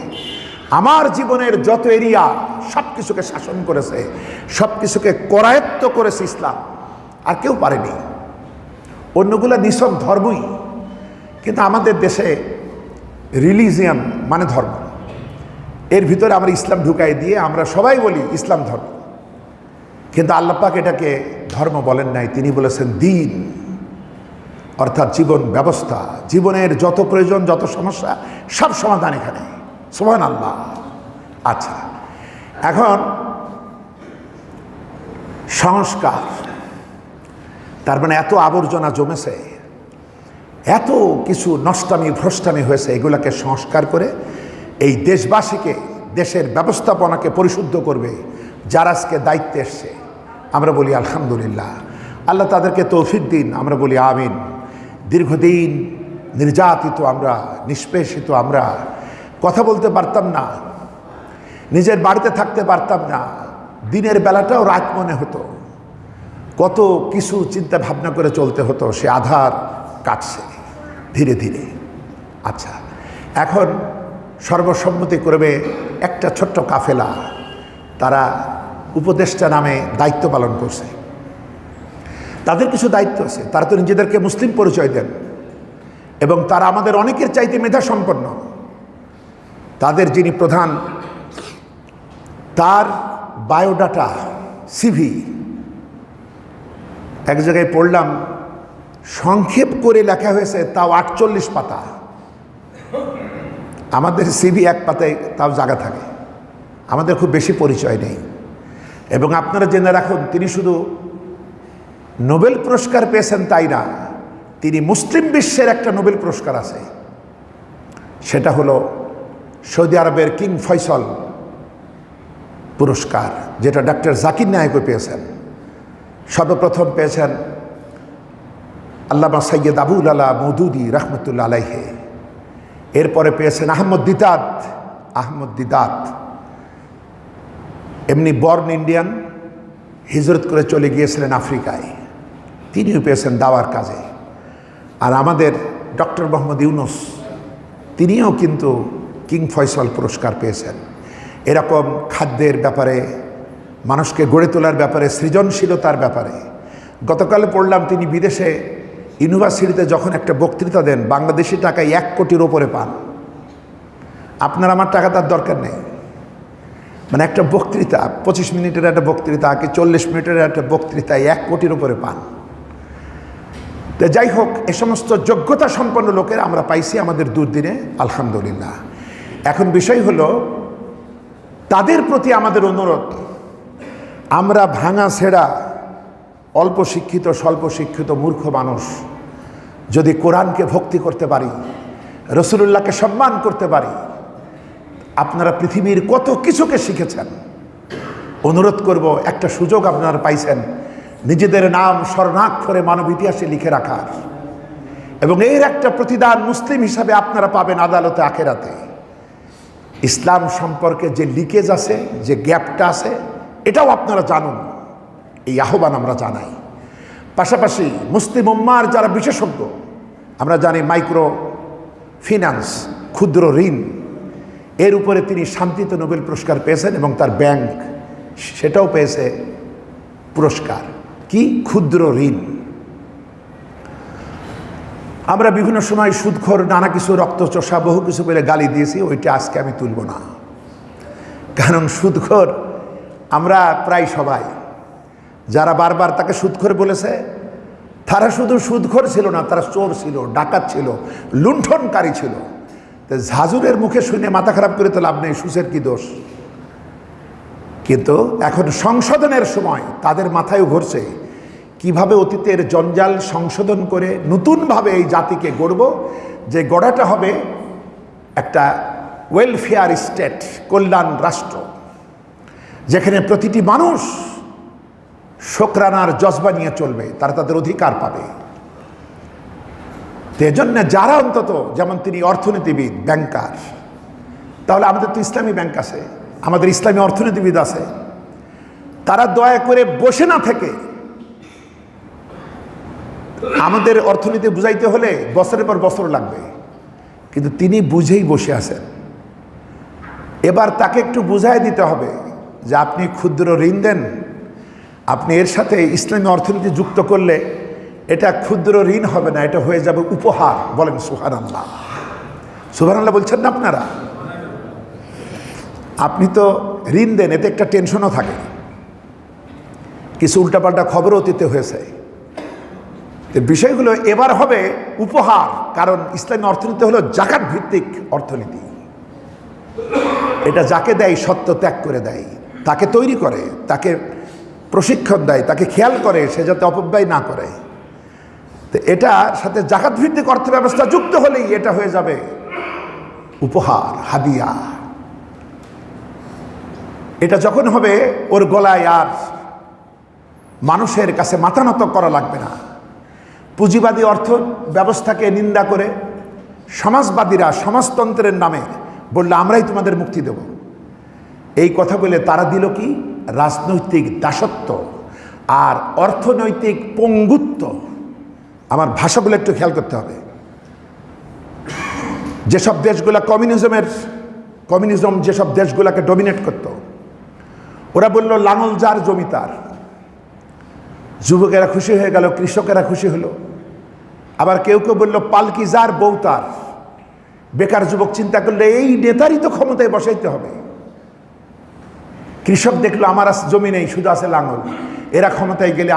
আমার জীবনের যত এরিয়া সব কিছুকে শাসন করেছে, সব কিছুকে করায়ত্ত করেছে ইসলাম, আর কেউ পারেনি। অন্যগুলো নিছক ধর্মই, কিন্তু আমাদের দেশে রিলিজিয়ান মানে ধর্ম, এর ভিতরে আমরা ইসলাম ঢুকাই দিয়ে আমরা সবাই বলি ইসলাম ধর্ম, কিন্তু আল্লাহ পাক এটাকে ধর্ম বলেন নাই, তিনি বলেছেন দিন, অর্থাৎ জীবন ব্যবস্থা। জীবনের যত প্রয়োজন, যত সমস্যা, সব সমাধান এখানে। সুবহানাল্লাহ। আচ্ছা, এখন সংস্কার, তার মানে এত আবর্জনা জমেছে, এত কিছু নষ্টামি ভ্রষ্টামি হয়েছে, এগুলোকে সংস্কার করে এই দেশবাসীকে, দেশের ব্যবস্থাপনাকে পরিশুদ্ধ করবে যারা আজকে দায়িত্বে এসছে। আমরা বলি আলহামদুলিল্লাহ, আল্লাহ তাদেরকে তৌফিক দিন, আমরা বলি আমিন। দীর্ঘদিন নির্যাতিত আমরা, নিষ্পেষিত আমরা, কথা বলতে পারতাম না, নিজের বাড়িতে থাকতে পারতাম না, দিনের বেলাটাও রাত মনে হতো, কত কিছু চিন্তা ভাবনা করে চলতে হতো, সে আধার কাটছে ধীরে ধীরে। আচ্ছা, এখন সর্বসম্মতি করবে একটা ছোট্ট কাফেলা, তারা উপদেষ্টা নামে দায়িত্ব পালন করছে। তাদের কিছু দায়িত্ব আছে, তারা তো নিজেদেরকে মুসলিম পরিচয় দেন এবং তারা আমাদের অনেকের চাইতে মেধা সম্পন্ন। তাদের যিনি প্রধান, তার বায়োডাটা, সিভি, এক জায়গায় পড়লাম সংক্ষেপ করে লেখা হয়েছে, তাও 48 পাতা। আমাদের সিভি এক পাতায় তাও জায়গা থাকে, আমাদের খুব বেশি পরিচয় নেই। এবং আপনারা জেনে রাখুন, তিনি শুধু নোবেল পুরস্কার পেয়েছেন তাই না, তিনি মুসলিম বিশ্বের একটা নোবেল পুরস্কার আছে, সেটা হলো সৌদি আরবের কিং ফয়সল পুরস্কার, যেটা ডক্টর জাকির নায়েকও পেয়েছেন। সর্বপ্রথম পেয়েছেন আল্লামা সৈয়দ আবুল আলা মওদুদি রহমতুল্লাহ আলাইহে, এরপরে পেয়েছেন আহমদ দিদাত, এমনি বর্ন ইন্ডিয়ান, হিজরত করে চলে গিয়েছিলেন আফ্রিকায়, তিনিও পেয়েছেন দাওয়ার কাজে। আর আমাদের ডক্টর মোহাম্মদ ইউনুস, তিনিও কিন্তু কিং ফয়সল পুরস্কার পেয়েছেন। এরকম খাদ্যের ব্যাপারে, মানুষকে গড়ে তোলার ব্যাপারে, সৃজনশীলতার ব্যাপারে। গতকাল পড়লাম তিনি বিদেশে ইউনিভার্সিটিতে যখন একটা বক্তৃতা দেন, বাংলাদেশি টাকায় 1 কোটির ওপরে পান। আপনার আমার টাকা তার দরকার নেই, মানে একটা বক্তৃতা, 25 মিনিটের একটা বক্তৃতা কি 40 মিনিটের একটা বক্তৃতায় 1 কোটির ওপরে পান। তো যাই হোক, এ সমস্ত যোগ্যতা সম্পন্ন লোকের আমরা পাইছি আমাদের দুর্দিনে, আলহামদুলিল্লাহ। এখন বিষয় হলো, তাদের প্রতি আমাদের অনুরোধ, আমরা ভাঙা ছেঁড়া অল্প শিক্ষিত, স্বল্প শিক্ষিত মূর্খ মানুষ যদি কোরআনকে ভক্তি করতে পারি, রসুলুল্লাহকে সম্মান করতে পারি, আপনারা পৃথিবীর কত কিছুকে শিখেছেন। অনুরোধ করব, একটা সুযোগ আপনারা পাইছেন নিজেদের নাম স্বর্ণাক্ষরে মানব ইতিহাসে লিখে রাখার, এবং এর একটা প্রতিদান মুসলিম হিসাবে আপনারা পাবেন আদালতে আখেরাতে। ইসলাম সম্পর্কে যে লিকেজ আছে, যে গ্যাপটা আছে, এটাও আপনারা জানুন, এই আহ্বান আমরা জানাই। পাশাপাশি মুসলিম উম্মার যারা বিশেষজ্ঞ, আমরা জানি মাইক্রো ফিন্যান্স, ক্ষুদ্র ঋণ, এর উপরে তিনি শান্তিতে নোবেল পুরস্কার পেয়েছেন এবং তার ব্যাংক সেটাও পেয়েছে পুরস্কার। কি? ক্ষুদ্র ঋণ। আমরা বিভিন্ন সময় সুদখোর, নানা কিছু রক্তচোষা, বহু কিছু বলে গালি দিয়েছি, ওইটা আজকে আমি তুলব না। কারণ সুদখোর আমরা প্রায় সবাই, যারা বারবার তাকে সুদখোর বলেছে, তারা শুধু সুদখোর ছিল না, তারা চোর ছিল, ডাকাত ছিল, লুণ্ঠনকারী ছিল। তো ঝাঁঝুরের মুখে শুনে মাথা খারাপ করে তো লাভ নেই, সুসের কি দোষ। কিন্তু এখন সংশোধনের সময় তাদের মাথায় ঘুরছে কিভাবে অতীতের জঞ্জাল সংশোধন করে নতুনভাবে এই জাতিকে গড়ব, যে গড়াটা হবে একটা ওয়েলফেয়ার স্টেট, কল্যাণ রাষ্ট্র, যেখানে প্রতিটি মানুষ শুকরানার জজবা নিয়ে চলবে, তারা তাদের অধিকার পাবে। তো এজন্য যারা অন্তত, যেমন তিনি অর্থনীতিবিদ, ব্যাংকার, তাহলে আমাদের তো ইসলামী ব্যাংক আছে, আমাদের ইসলামী অর্থনীতিবিদ আছে, তারা দয়া করে বসে না থেকে আমাদের অর্থনীতি বুঝাইতে হলে বছরের পর বছর লাগবে, কিন্তু তিনি বুঝেই বসে আছেন। এবার তাকে একটু বুঝাই দিতে হবে যে আপনি ক্ষুদ্র ঋণ দেন, আপনি এর সাথে ইসলামী অর্থনীতি যুক্ত করলে এটা ক্ষুদ্র ঋণ হবে না, এটা হয়ে যাবে উপহার। বলেন সুবহানাল্লাহ। সুবহানাল্লাহ বলছেন না আপনারা? আপনি তো ঋণ দেন, এতে একটা টেনশনও থাকে, কিছু উল্টাপাল্টা খবরও অতীতে হয়েছে। বিষয়গুলো এবার হবে উপহার, কারণ ইসলামী অর্থনীতি হলো জাকাত ভিত্তিক অর্থনীতি। এটা যাকে দেয় সত্য ত্যাগ করে দেয়, তাকে তৈরি করে, তাকে প্রশিক্ষণ দেয়, তাকে খেয়াল করে সে যাতে অপব্যয় না করে। তো এটার সাথে জাকাত ভিত্তিক অর্থ ব্যবস্থা যুক্ত হলেই এটা হয়ে যাবে উপহার, হাদিয়া। এটা যখন হবে ওর গলায় আর মানুষের কাছে মাথা নত করা লাগবে না। পুঁজিবাদী অর্থ ব্যবস্থাকে নিন্দা করে সমাজবাদীরা সমাজতন্ত্রের নামে বললে আমরাই তোমাদের মুক্তি দেব, এই কথা বলে তারা দিল কি? রাজনৈতিক দাসত্ব আর অর্থনৈতিক পঙ্গুত্ব। আমার ভাষাগুলো একটু খেয়াল করতে হবে। যেসব দেশগুলা কমিউনিজম যেসব দেশগুলাকে ডমিনেট করত, ওরা বলল লাঙল যার জমি তার। যুবকেরা খুশি হয়ে গেল, কৃষকেরা খুশি হলো। আবার কেউ কেউ বলল পালকি যার বউ তার। বেকার যুবক চিন্তা করলে এই নেতারই তো ক্ষমতায় বসাইতে হবে। কৃষক দেখলো আমার জমি নেই, শুধু আছে লাঙল, এরা ক্ষমতায় গেলে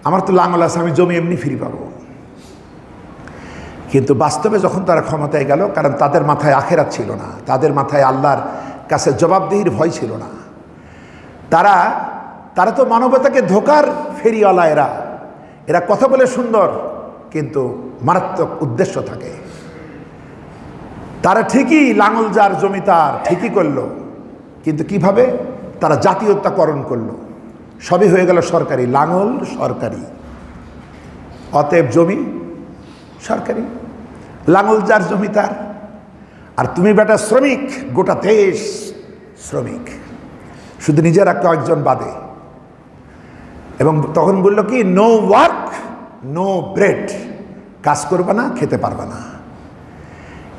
আমার তো লাঙল আছে, আমি জমি এমনি ফিরে পাবো। কিন্তু বাস্তবে যখন তারা ক্ষমতায় গেল, কারণ তাদের মাথায় আখেরাত ছিল না, তাদের মাথায় আল্লাহর কাছে জবাবদিহির ভয় ছিল না, তারা তো মানবতাকে ধোকার ফেরিওয়ালা। এরা কথা বলে সুন্দর, কিন্তু মারাত্মক উদ্দেশ্য থাকে। তারা ঠিকই লাঙল যার জমি তার ঠিকই করলো, কিন্তু কিভাবে? তারা জাতীয়তাকরণ করলো, সবই হয়ে গেল সরকারি। লাঙল সরকারি, অতএব জমি সরকারি। লাঙল যার জমি তার, আর তুমি বেটা শ্রমিক, গোটা দেশ শ্রমিক, শুধু নিজেরা কয়েকজন বাদে। এবং তখন বলল কি? নো ওয়ার্ক নো ব্রেড, কাজ করবে না, খেতে পারবে না।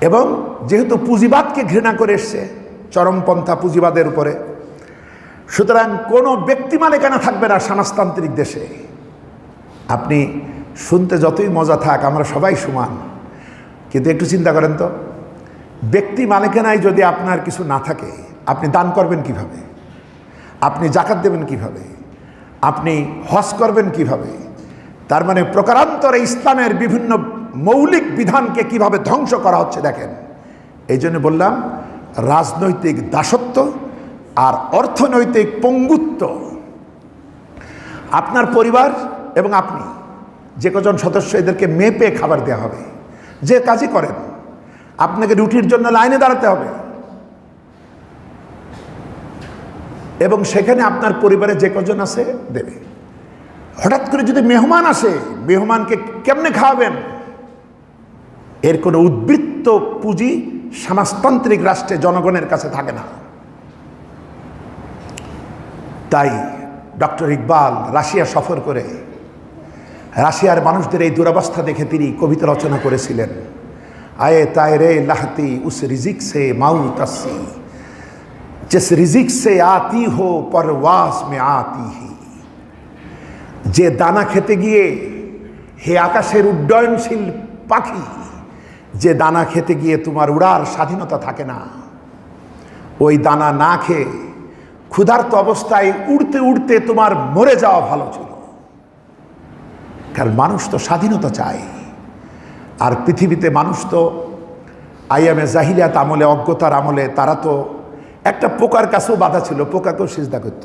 এবং যেহেতু পুঁজিবাদকে ঘৃণা করে এসছে, চরমপন্থা পুঁজিবাদের উপরে, সুতরাং কোনো ব্যক্তি মালিকানা থাকবে না সমাজতান্ত্রিক দেশে। আপনি শুনতে যতই মজা থাক, আমরা সবাই সমান, কিন্তু একটু চিন্তা করেন তো, ব্যক্তি মালিকানায় যদি আপনার কিছু না থাকে, আপনি দান করবেন কিভাবে? আপনি জাকাত দেবেন কিভাবে? আপনি হজ করবেন কিভাবে? তার মানে প্রকারান্তরে ইসলামের বিভিন্ন মৌলিক বিধানকে কিভাবে ধ্বংস করা হচ্ছে দেখেন। এই জন্য বললাম রাজনৈতিক দাসত্ব আর অর্থনৈতিক পঙ্গুত্ব। আপনার পরিবার এবং আপনি যে কজন সদস্য, এদেরকে মেপে খাবার দেওয়া হবে। যে কাজই করেন, আপনাকে রুটির জন্য লাইনে দাঁড়াতে হবে, এবং সেখানে আপনার পরিবারে যে কজন আছে দেবে। হঠাৎ করে যদি মেহমান আসে, মেহমানকে কেমনে খাওয়াবেন? এর কোনো উদ্বৃত্ত পুঁজি সমাজতান্ত্রিক রাষ্ট্রে জনগণের কাছে থাকে না। তাই ডক্টর ইকবাল রাশিয়া সফর করে রাশিয়ার মানুষদের এই দুরবস্থা দেখে তিনি কবিতা রচনা করেছিলেন। আয়ে তায়রে লাহতি উস রিজিক সে মাউত আসি, जिस रिजिक से आती हो परवास में आती ही। যে দানা খেতে গিয়ে, হে আকাশের উড্ডয়নশীল পাখি, যে দানা খেতে গিয়ে তোমার উড়ার স্বাধীনতা থাকে না, ওই দানা না খেয়ে ক্ষুধার্ত অবস্থায় উড়তে উড়তে তোমার মরে যাওয়া ভালো ছিল। কারণ মানুষ তো স্বাধীনতা চায়। আর পৃথিবীতে মানুষ তো আইয়ামে জাহিলিয়াত আমলে, অজ্ঞতার আমলে, তারা তো একটা পোকার কাছেও বাধা ছিল, পোকাকেও সিজদা করত,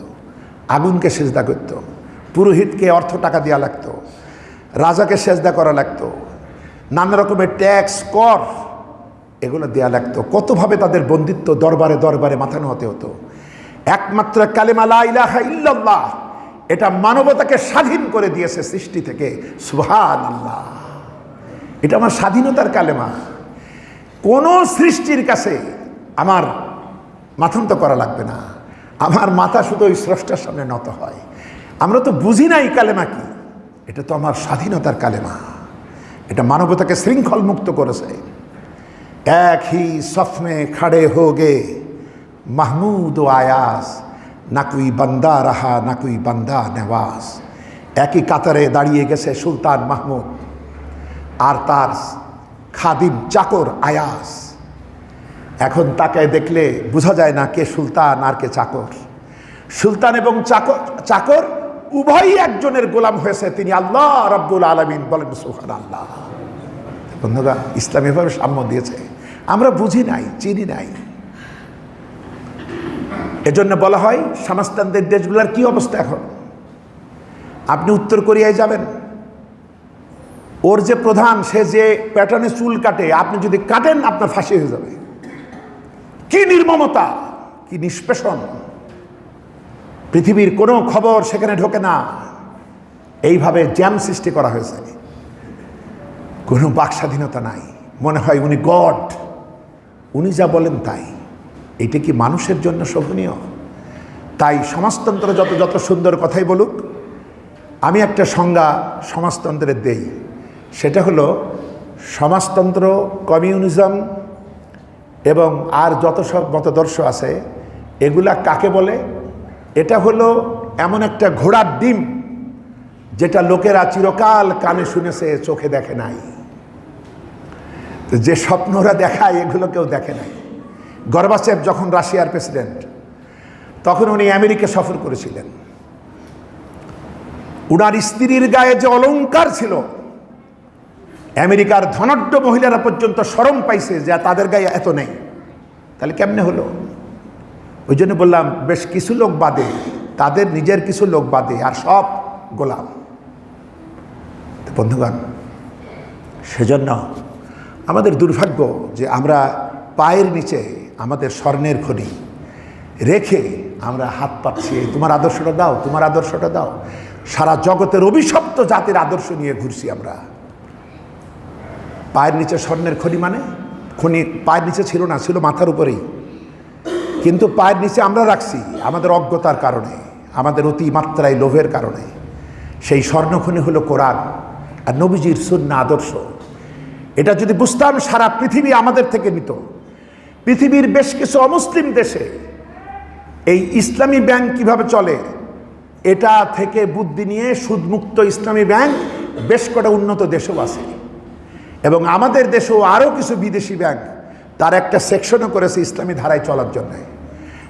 আগুনকে সিজদা করত, পুরোহিতকে অর্থ টাকা দেওয়া লাগতো, রাজাকে সিজদা করা লাগতো, নানা রকমের ট্যাক্স কর এগুলো দেওয়া লাগতো। কতভাবে তাদের বন্দিত্ব দরবারে দরবারে মাথানো হতে হতো। একমাত্র কালেমা লা ইলাহা ইল্লাল্লাহ, এটা মানবতাকে স্বাধীন করে দিয়েছে সৃষ্টি থেকে। সুবহানাল্লাহ, এটা আমার স্বাধীনতার কালেমা। কোন সৃষ্টির কাছে আমার মাথন তো করা লাগবে না, আমার মাথা শুধু ওই স্রষ্টার সামনে নত হয়। আমরা তো বুঝি না এই কালেমা কি। এটা তো আমার স্বাধীনতার কালেমা, এটা মানবতাকে শৃঙ্খল মুক্ত করেছে। এক হি সফ মে খড়ে হো গে মাহমুদ ও আয়াস, না কুই বান্দা রাহা না কুই বান্দা নেওয়াজ। একই কাতারে দাঁড়িয়ে গেছে সুলতান মাহমুদ আর তার খাদিম চাকর আয়াস। এখন তাকে দেখলে বোঝা যায় না কে সুলতান আর কে চাকর। সুলতান এবং চাকর উভয়ই একজনের গোলাম হয়েছে, তিনি আল্লাহ রাব্বুল আলামিন। বলেন সুবহানাল্লাহ। বন্ধুরা, ইসলাম এভাবে সাম্য দিয়েছে, আমরা বুঝি নাই, চিনি নাই। এজন্য বলা হয় সমাজতান্ত্রিক দেশগুলোর কি অবস্থা এখন। আপনি উত্তর কোরিয়ায় যাবেন, ওর যে প্রধান, সে যে প্যাটার্নে চুল কাটে, আপনি যদি কাটেন আপনার ফাঁসি হয়ে যাবে। কি নির্মমতা, কি নিষ্পেষণ। পৃথিবীর কোনো খবর সেখানে ঢোকে না, এইভাবে জ্যাম সৃষ্টি করা হয়েছে। কোনো বাক স্বাধীনতা নাই, মনে হয় উনি গড, উনি যা বলেন তাই। এটা কি মানুষের জন্য শোভনীয়? তাই সমাজতন্ত্র যত সুন্দর কথাই বলুক, আমি একটা সংজ্ঞা সমাজতন্ত্রের দেই, সেটা হলো সমাজতন্ত্র, কমিউনিজম এবং আর যত সব মতাদর্শ আছে এগুলা কাকে বলে? এটা হলো এমন একটা ঘোড়ার ডিম যেটা লোকেরা চিরকাল কানে শুনেছে, চোখে দেখে নাই। যে স্বপ্নরা দেখায় এগুলো কেউ দেখে নাই। গর্বাচেভ যখন রাশিয়ার প্রেসিডেন্ট, তখন উনি আমেরিকা সফর করেছিলেন। উনার স্ত্রীর গায়ে যে অলংকার ছিল, আমেরিকার ধনাঢ্য মহিলারা পর্যন্ত শরম পাইছে যে তাদের গায়ে এত নেই। তাহলে কেমনে হলো? ওই জন্য বললাম, বেশ কিছু লোক বাদে, তাদের নিজের কিছু লোক বাদে আর সব গোলাম। বন্ধুগণ, সেজন্য আমাদের দুর্ভাগ্য যে আমরা পায়ের নিচে আমাদের স্বর্ণের খনি রেখে আমরা হাত পাচ্ছি, তোমার আদর্শটা দাও, তোমার আদর্শটা দাও। সারা জগতের অভিশপ্ত জাতির আদর্শ নিয়ে ঘুরছি আমরা। পায়ের নিচে স্বর্ণের খনি, মানে খনি পায়ের নিচে ছিল না, ছিল মাথার উপরেই, কিন্তু পায়ের নিচে আমরা রাখছি আমাদের অজ্ঞতার কারণে, আমাদের অতিমাত্রায় লোভের কারণে। সেই স্বর্ণখনি হলো কোরআন আর নবীজির সুন্নাহ আদর্শ। এটা যদি বুঝতাম, সারা পৃথিবী আমাদের থেকে নিত। পৃথিবীর বেশ কিছু অমুসলিম দেশে এই ইসলামী ব্যাংক কিভাবে চলে, এটা থেকে বুদ্ধি নিয়ে সুদমুক্ত ইসলামী ব্যাংক বেশ কটা উন্নত দেশেও আছে, এবং আমাদের দেশেও আরও কিছু বিদেশি ব্যাংক তার একটা সেকশনও করেছে ইসলামী ধারায় চলার জন্য।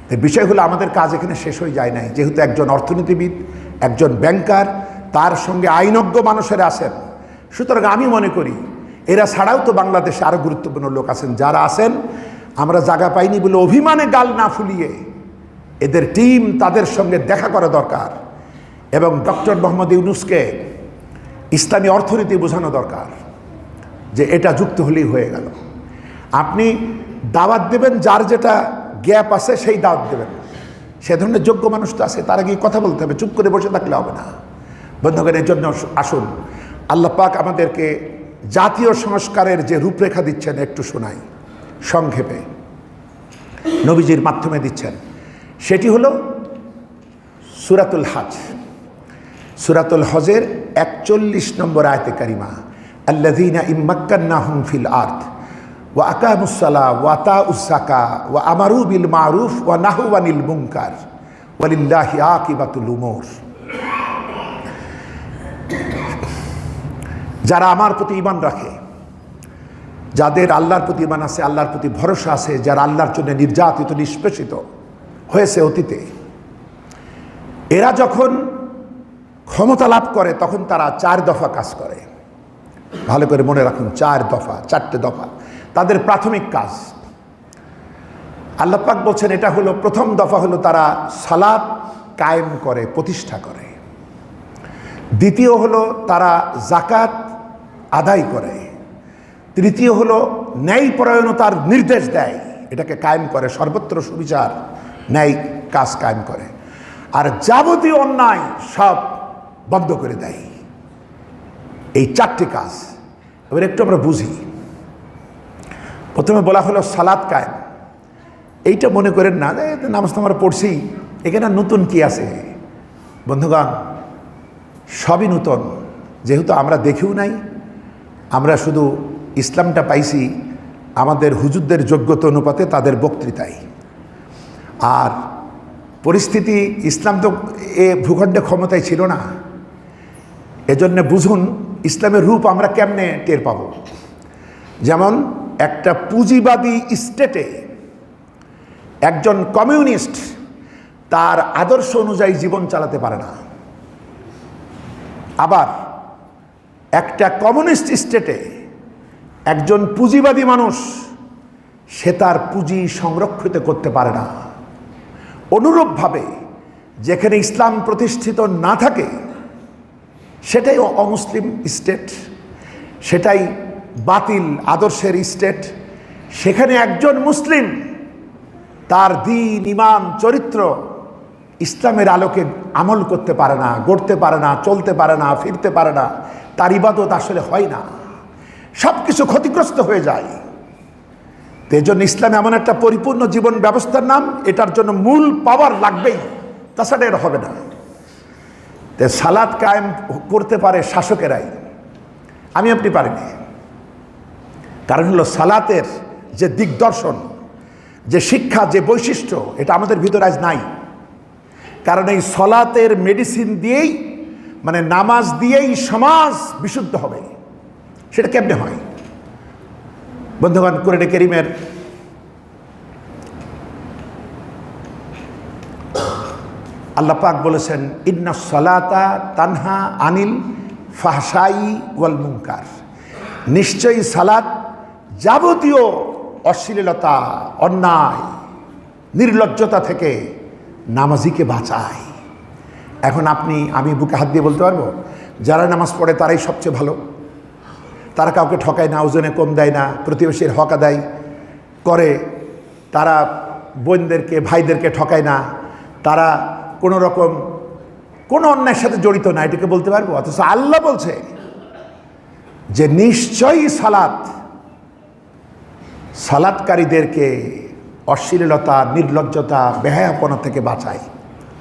তো বিষয়গুলো আমাদের কাজ এখানে শেষ হয়ে যায় নাই। যেহেতু একজন অর্থনীতিবিদ, একজন ব্যাংকার, তার সঙ্গে আইনজ্ঞ মানুষেরা আছেন, সুতরাং আমি মনে করি এরা ছাড়াও তো বাংলাদেশে আরও গুরুত্বপূর্ণ লোক আছেন। যারা আছেন, আমরা জায়গা পাইনি বলে অভিমানে গাল না ফুলিয়ে এদের টিম, তাদের সঙ্গে দেখা করা দরকার, এবং ডক্টর মোহাম্মদ ইউনূসকে ইসলামী অর্থনীতি বোঝানো দরকার যে এটা যুক্ত হলেই হয়ে গেল। আপনি দাওয়াত দেবেন, যার যেটা গ্যাপ আছে সেই দাওয়াত দেবেন। সে ধরনের যোগ্য মানুষ তো আছে, তারা গিয়ে কথা বলতে হবে, চুপ করে বসে থাকলে হবে না। বন্ধুগণ, এর জন্য আসুন আল্লাহ পাক আমাদেরকে জাতীয় সংস্কারের যে রূপরেখা দিচ্ছেন একটু শোনাই সংক্ষেপে, নবীজির মাধ্যমে দিচ্ছেন। সেটি হলো সূরাতুল হজ। সূরাতুল হজের 41 নম্বর আয়াতে কারিমা, আল্লাযীনা ইম্মাক্কান্নাহুম ফিল আরদ ওয়া আকামুস সালাহ ওয়া আতাউস যাকাহ ওয়া আমারু বিল মারুফ ওয়া নাহু আনিল মুনকার ওয়ালিল্লাহি আকিবাতুল উমুর। যারা আমার প্রতি ঈমান রাখে, যাদের আল্লাহর প্রতি ঈমান আছে, আল্লাহর প্রতি ভরসা আছে, যারা আল্লাহর জন্য নির্যাতিত নিষ্পেষিত হয়েছে অতীতে, এরা যখন ক্ষমতা লাভ করে তখন তারা 4 দফা কাজ করে। ভালো করে মনে রাখুন, 4টে দফা তাদের প্রাথমিক কাজ। আল্লাহ পাক বলছেন, এটা হলো প্রথম দফা হলো তারা সালাত কায়েম করে, প্রতিষ্ঠা করে। দ্বিতীয় হলো তারা যাকাত আদায় করে। তৃতীয় হলো ন্যায়পরায়ণতার নির্দেশ দেয়, এটাকে কায়েম করে, সর্বত্র সুবিচার ন্যায় কাজ কায়েম করে। আর যাবতীয় অন্যায় সব বন্ধ করে দেয়। এই 4টি কাজ এবার একটু আমরা বুঝি। প্রথমে বলা হলো সালাত কায়েম। এইটা মনে করেন না যে নামাজ তো আমরা পড়ছি, এখানে নতুন কি আছে। বন্ধুগণ, সবই নূতন, যেহেতু আমরা দেখিও নাই, আমরা শুধু ইসলামটা পাইছি আমাদের হুজুরদের যোগ্যতা অনুপাতে তাদের বক্তৃতায়। আর পরিস্থিতি, ইসলাম তো এ ভূখণ্ডে ক্ষমতায় ছিল না। এজন্য বুঝুন ইসলামের রূপ আমরা কেমনে টের পাব। যেমন একটা পুঁজিবাদী স্টেটে একজন কমিউনিস্ট তার আদর্শ অনুযায়ী জীবন চালাতে পারে না। আবার একটা কমিউনিস্ট স্টেটে একজন পুঁজিবাদী মানুষ সে তার পুঁজি সংরক্ষিত করতে পারে না। অনুরূপভাবে যেখানে ইসলাম প্রতিষ্ঠিত না থাকে সেটাই অমুসলিম স্টেট, সেটাই বাতিল আদর্শের স্টেট। সেখানে একজন মুসলিম তার দ্বীন, ঈমান, চরিত্র ইসলামের আলোকে আমল করতে পারে না, গড়তে পারে না, চলতে পারে না, ফিরতে পারে না, তার ইবাদত আসলে হয় না, সব কিছু ক্ষতিগ্রস্ত হয়ে যায়। তো এই জন্য ইসলাম এমন একটা পরিপূর্ণ জীবন ব্যবস্থার নাম, এটার জন্য মূল পাওয়ার লাগবেই, তাছাড়া এটা হবে না। তো সালাত কায়েম করতে পারে শাসকেরাই, আমি আপনি পারিনি। কারণ হলো সালাতের যে দিগদর্শন, যে শিক্ষা, যে বৈশিষ্ট্য, এটা আমাদের ভিতরে আজ নাই। কারণ এই সালাতের মেডিসিন দিয়েই, মানে নামাজ দিয়েই সমাজ বিশুদ্ধ হবে। সেটা কেমনে হয়? বন্ধুগণ, কোরআনে কারীমের আল্লাহ পাক বলেছেন, ইন্নাস সালাতা তানহা আনিল ফাহশাই ওয়াল মুনকার, নিশ্চয়ই সালাত যাবতীয় অশ্লীলতা, অন্যায়, নির্লজ্জতা থেকে নামাজিকে বাঁচায়। এখন আমি বুকে হাত দিয়ে বলতে পারবো যারা নামাজ পড়ে তারাই সবচেয়ে ভালো। তারা কাউকে ঠকায় না, ওজনে কম দেয় না, প্রতিবেশীর হক আদায় করে, তারা বোনদেরকে, ভাইদেরকে ঠকায় না, তারা কোনো রকম কোনো অন্যায়ের সাথে জড়িত না, এটাকে বলতে পারবো। অথচ আল্লাহ বলছে যে নিশ্চয়ই সালাতকারীদেরকে অশ্লীলতা, নির্লজ্জতা, বেহায়াপনা থেকে বাঁচায়।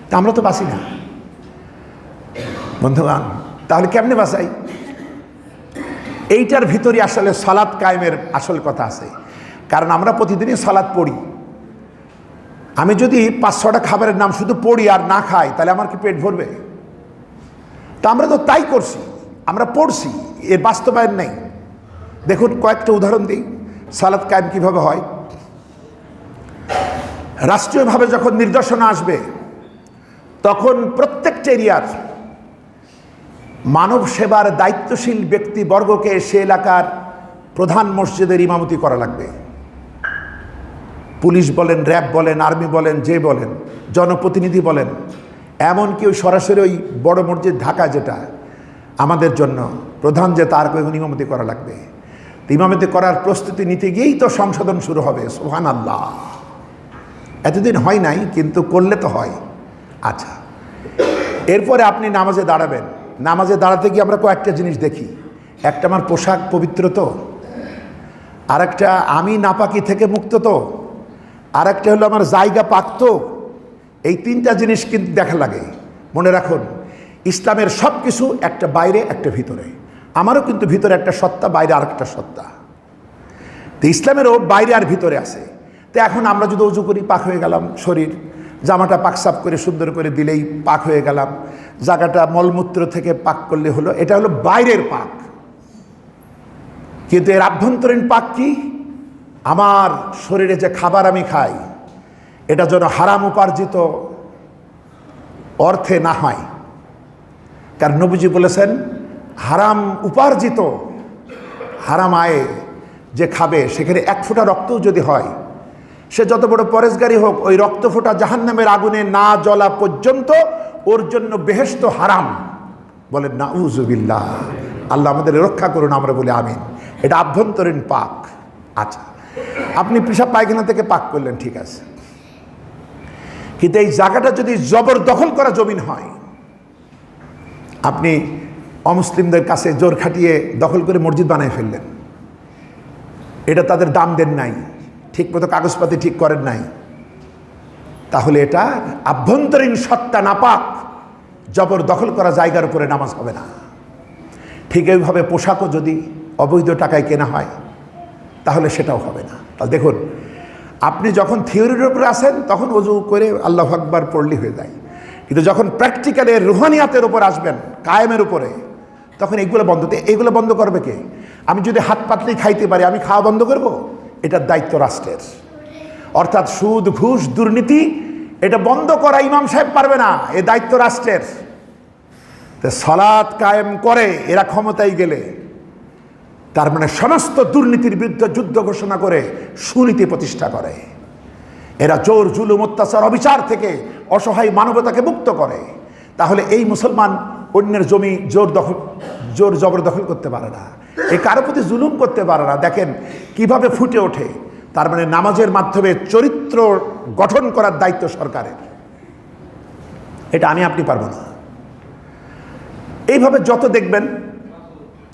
তা আমরা তো বাঁচি না বন্ধুগণ। তাহলে কেমনে বাঁচাই? এইটার ভিতরে আসলে সালাত কায়েমের আসল কথা আছে। কারণ আমরা প্রতিদিনই সালাত পড়ি। আমি যদি 5-6টা খাবারের নাম শুধু পড়ি আর না খাই, তাহলে আমার কি পেট ভরবে? তা আমরা তো তাই করছি, আমরা পড়ছি, এর বাস্তবায়ন নেই। দেখুন কয়েকটা উদাহরণ দিই সালাত কায়েম কিভাবে হয়। রাষ্ট্রীয়ভাবে যখন নির্দেশনা আসবে, তখন প্রত্যেকটা এরিয়ার মানব সেবার দায়িত্বশীল ব্যক্তিবর্গকে সে এলাকার প্রধান মসজিদের ইমামতি করা লাগবে। পুলিশ বলেন, র্যাব বলেন, আর্মি বলেন, যে বলেন, জনপ্রতিনিধি বলেন, এমনকি ওই সরাসরি ওই বড় মসজিদ ঢাকা যেটা আমাদের জন্য প্রধান, যে তার এখন ইমামতি করা লাগবে। ইমামতি করার প্রস্তুতি নিতে গিয়েই তো সংশোধন শুরু হবে। সুবহানাল্লাহ, এতদিন হয় নাই, কিন্তু করলে তো হয়। আচ্ছা, এরপরে আপনি নামাজে দাঁড়াবেন। নামাজে দাঁড়াতে গিয়ে আমরা কয়েকটা জিনিস দেখি। একটা, আমার পোশাক পবিত্র তো, আর একটা আমি নাপাকি থেকে মুক্ত তো, আর একটা হলো আমার জায়গা পাক তো। এই 3টা জিনিস কিন্তু দেখা লাগে। মনে রাখুন, ইসলামের সব কিছু একটা বাইরে, একটা ভিতরে। আমারও কিন্তু ভিতরে একটা সত্তা, বাইরে আর একটা সত্তা। তো ইসলামেরও বাইরে আর ভিতরে আছে। তো এখন আমরা যদি উজু করি, পাক হয়ে গেলাম, শরীর জামাটা পাক সাফ করে সুন্দর করে দিলেই পাক হয়ে গেলাম, জায়গাটা মলমূত্র থেকে পাক করলে হলো, এটা হলো বাইরের পাক। কিন্তু এর আভ্যন্তরীণ পাক কি? আমার শরীরে যে খাবার আমি খাই, এটা যেন হারাম উপার্জিত অর্থে না হয়। কারণ নবীজি বলেছেন, হারাম উপার্জিত, হারাম আয়ে যে খাবে, সেখানে 1 ফোঁটা রক্তও যদি হয়, সে যত বড় পরেশগারী হোক, ওই রক্ত ফোঁটা জাহান্নামের আগুনে না জ্বলা পর্যন্ত ওর জন্য বেহেশত হারাম। বলেন নাউযুবিল্লাহ, আল্লাহ আমাদের রক্ষা করুন, আমরা বলি আমিন। এটা আভ্যন্তরীণ পাক। আচ্ছা, আপনি পেশাব পায়খানা থেকে পাক করলেন, ঠিক আছে, কিন্তু এই জায়গাটা যদি জবরদখল করা জমিন হয়, আপনি অমুসলিমদের কাছে জোর খাটিয়ে দখল করে মসজিদ বানিয়ে ফেললেন, এটা তাদের দাম দেন নাই, ঠিক মতো কাগজপাতি ঠিক করেন নাই, তাহলে এটা আভ্যন্তরীণ সত্তা নাপাক জবরদখল করা জায়গার উপরে নামাজ হবে না। ঠিক এইভাবে পোশাকও যদি অবৈধ টাকায় কেনা হয় তাহলে সেটাও হবে না। তাহলে দেখুন, আপনি যখন থিওরির উপরে আসেন তখন ওযু করে আল্লাহু আকবার পড়লি হয়ে যায়, কিন্তু যখন প্র্যাকটিক্যালে রুহানিয়াতের উপর আসবেন, কায়েমের উপরে, তখন এগুলো বন্ধ করবে কে? আমি যদি হাত পাতলেই খাইতে পারি, আমি খাওয়া বন্ধ করব? এটার দায়িত্ব রাষ্ট্রের। অর্থাৎ সুদ, ঘুষ, দুর্নীতি এটা বন্ধ করা ইমাম সাহেব পারবে না, এ দায়িত্ব রাষ্ট্রের। তো সালাত কায়েম করে এরা ক্ষমতায় গেলে তার মানে সমস্ত দুর্নীতির বিরুদ্ধে যুদ্ধ ঘোষণা করে সুনীতি প্রতিষ্ঠা করে। এরা জোর, জুলুম, অত্যাচার, অবিচার থেকে অসহায় মানবতাকে মুক্ত করে। তাহলে এই মুসলমান অন্যের জমি জোর জবরদখল করতে পারে না, এ কারো প্রতি জুলুম করতে পারে না। দেখেন কিভাবে ফুটে ওঠে। তার মানে নামাজের মাধ্যমে চরিত্র গঠন করার দায়িত্ব সরকারের। এটা আপনি পারবো না। এইভাবে যত দেখবেন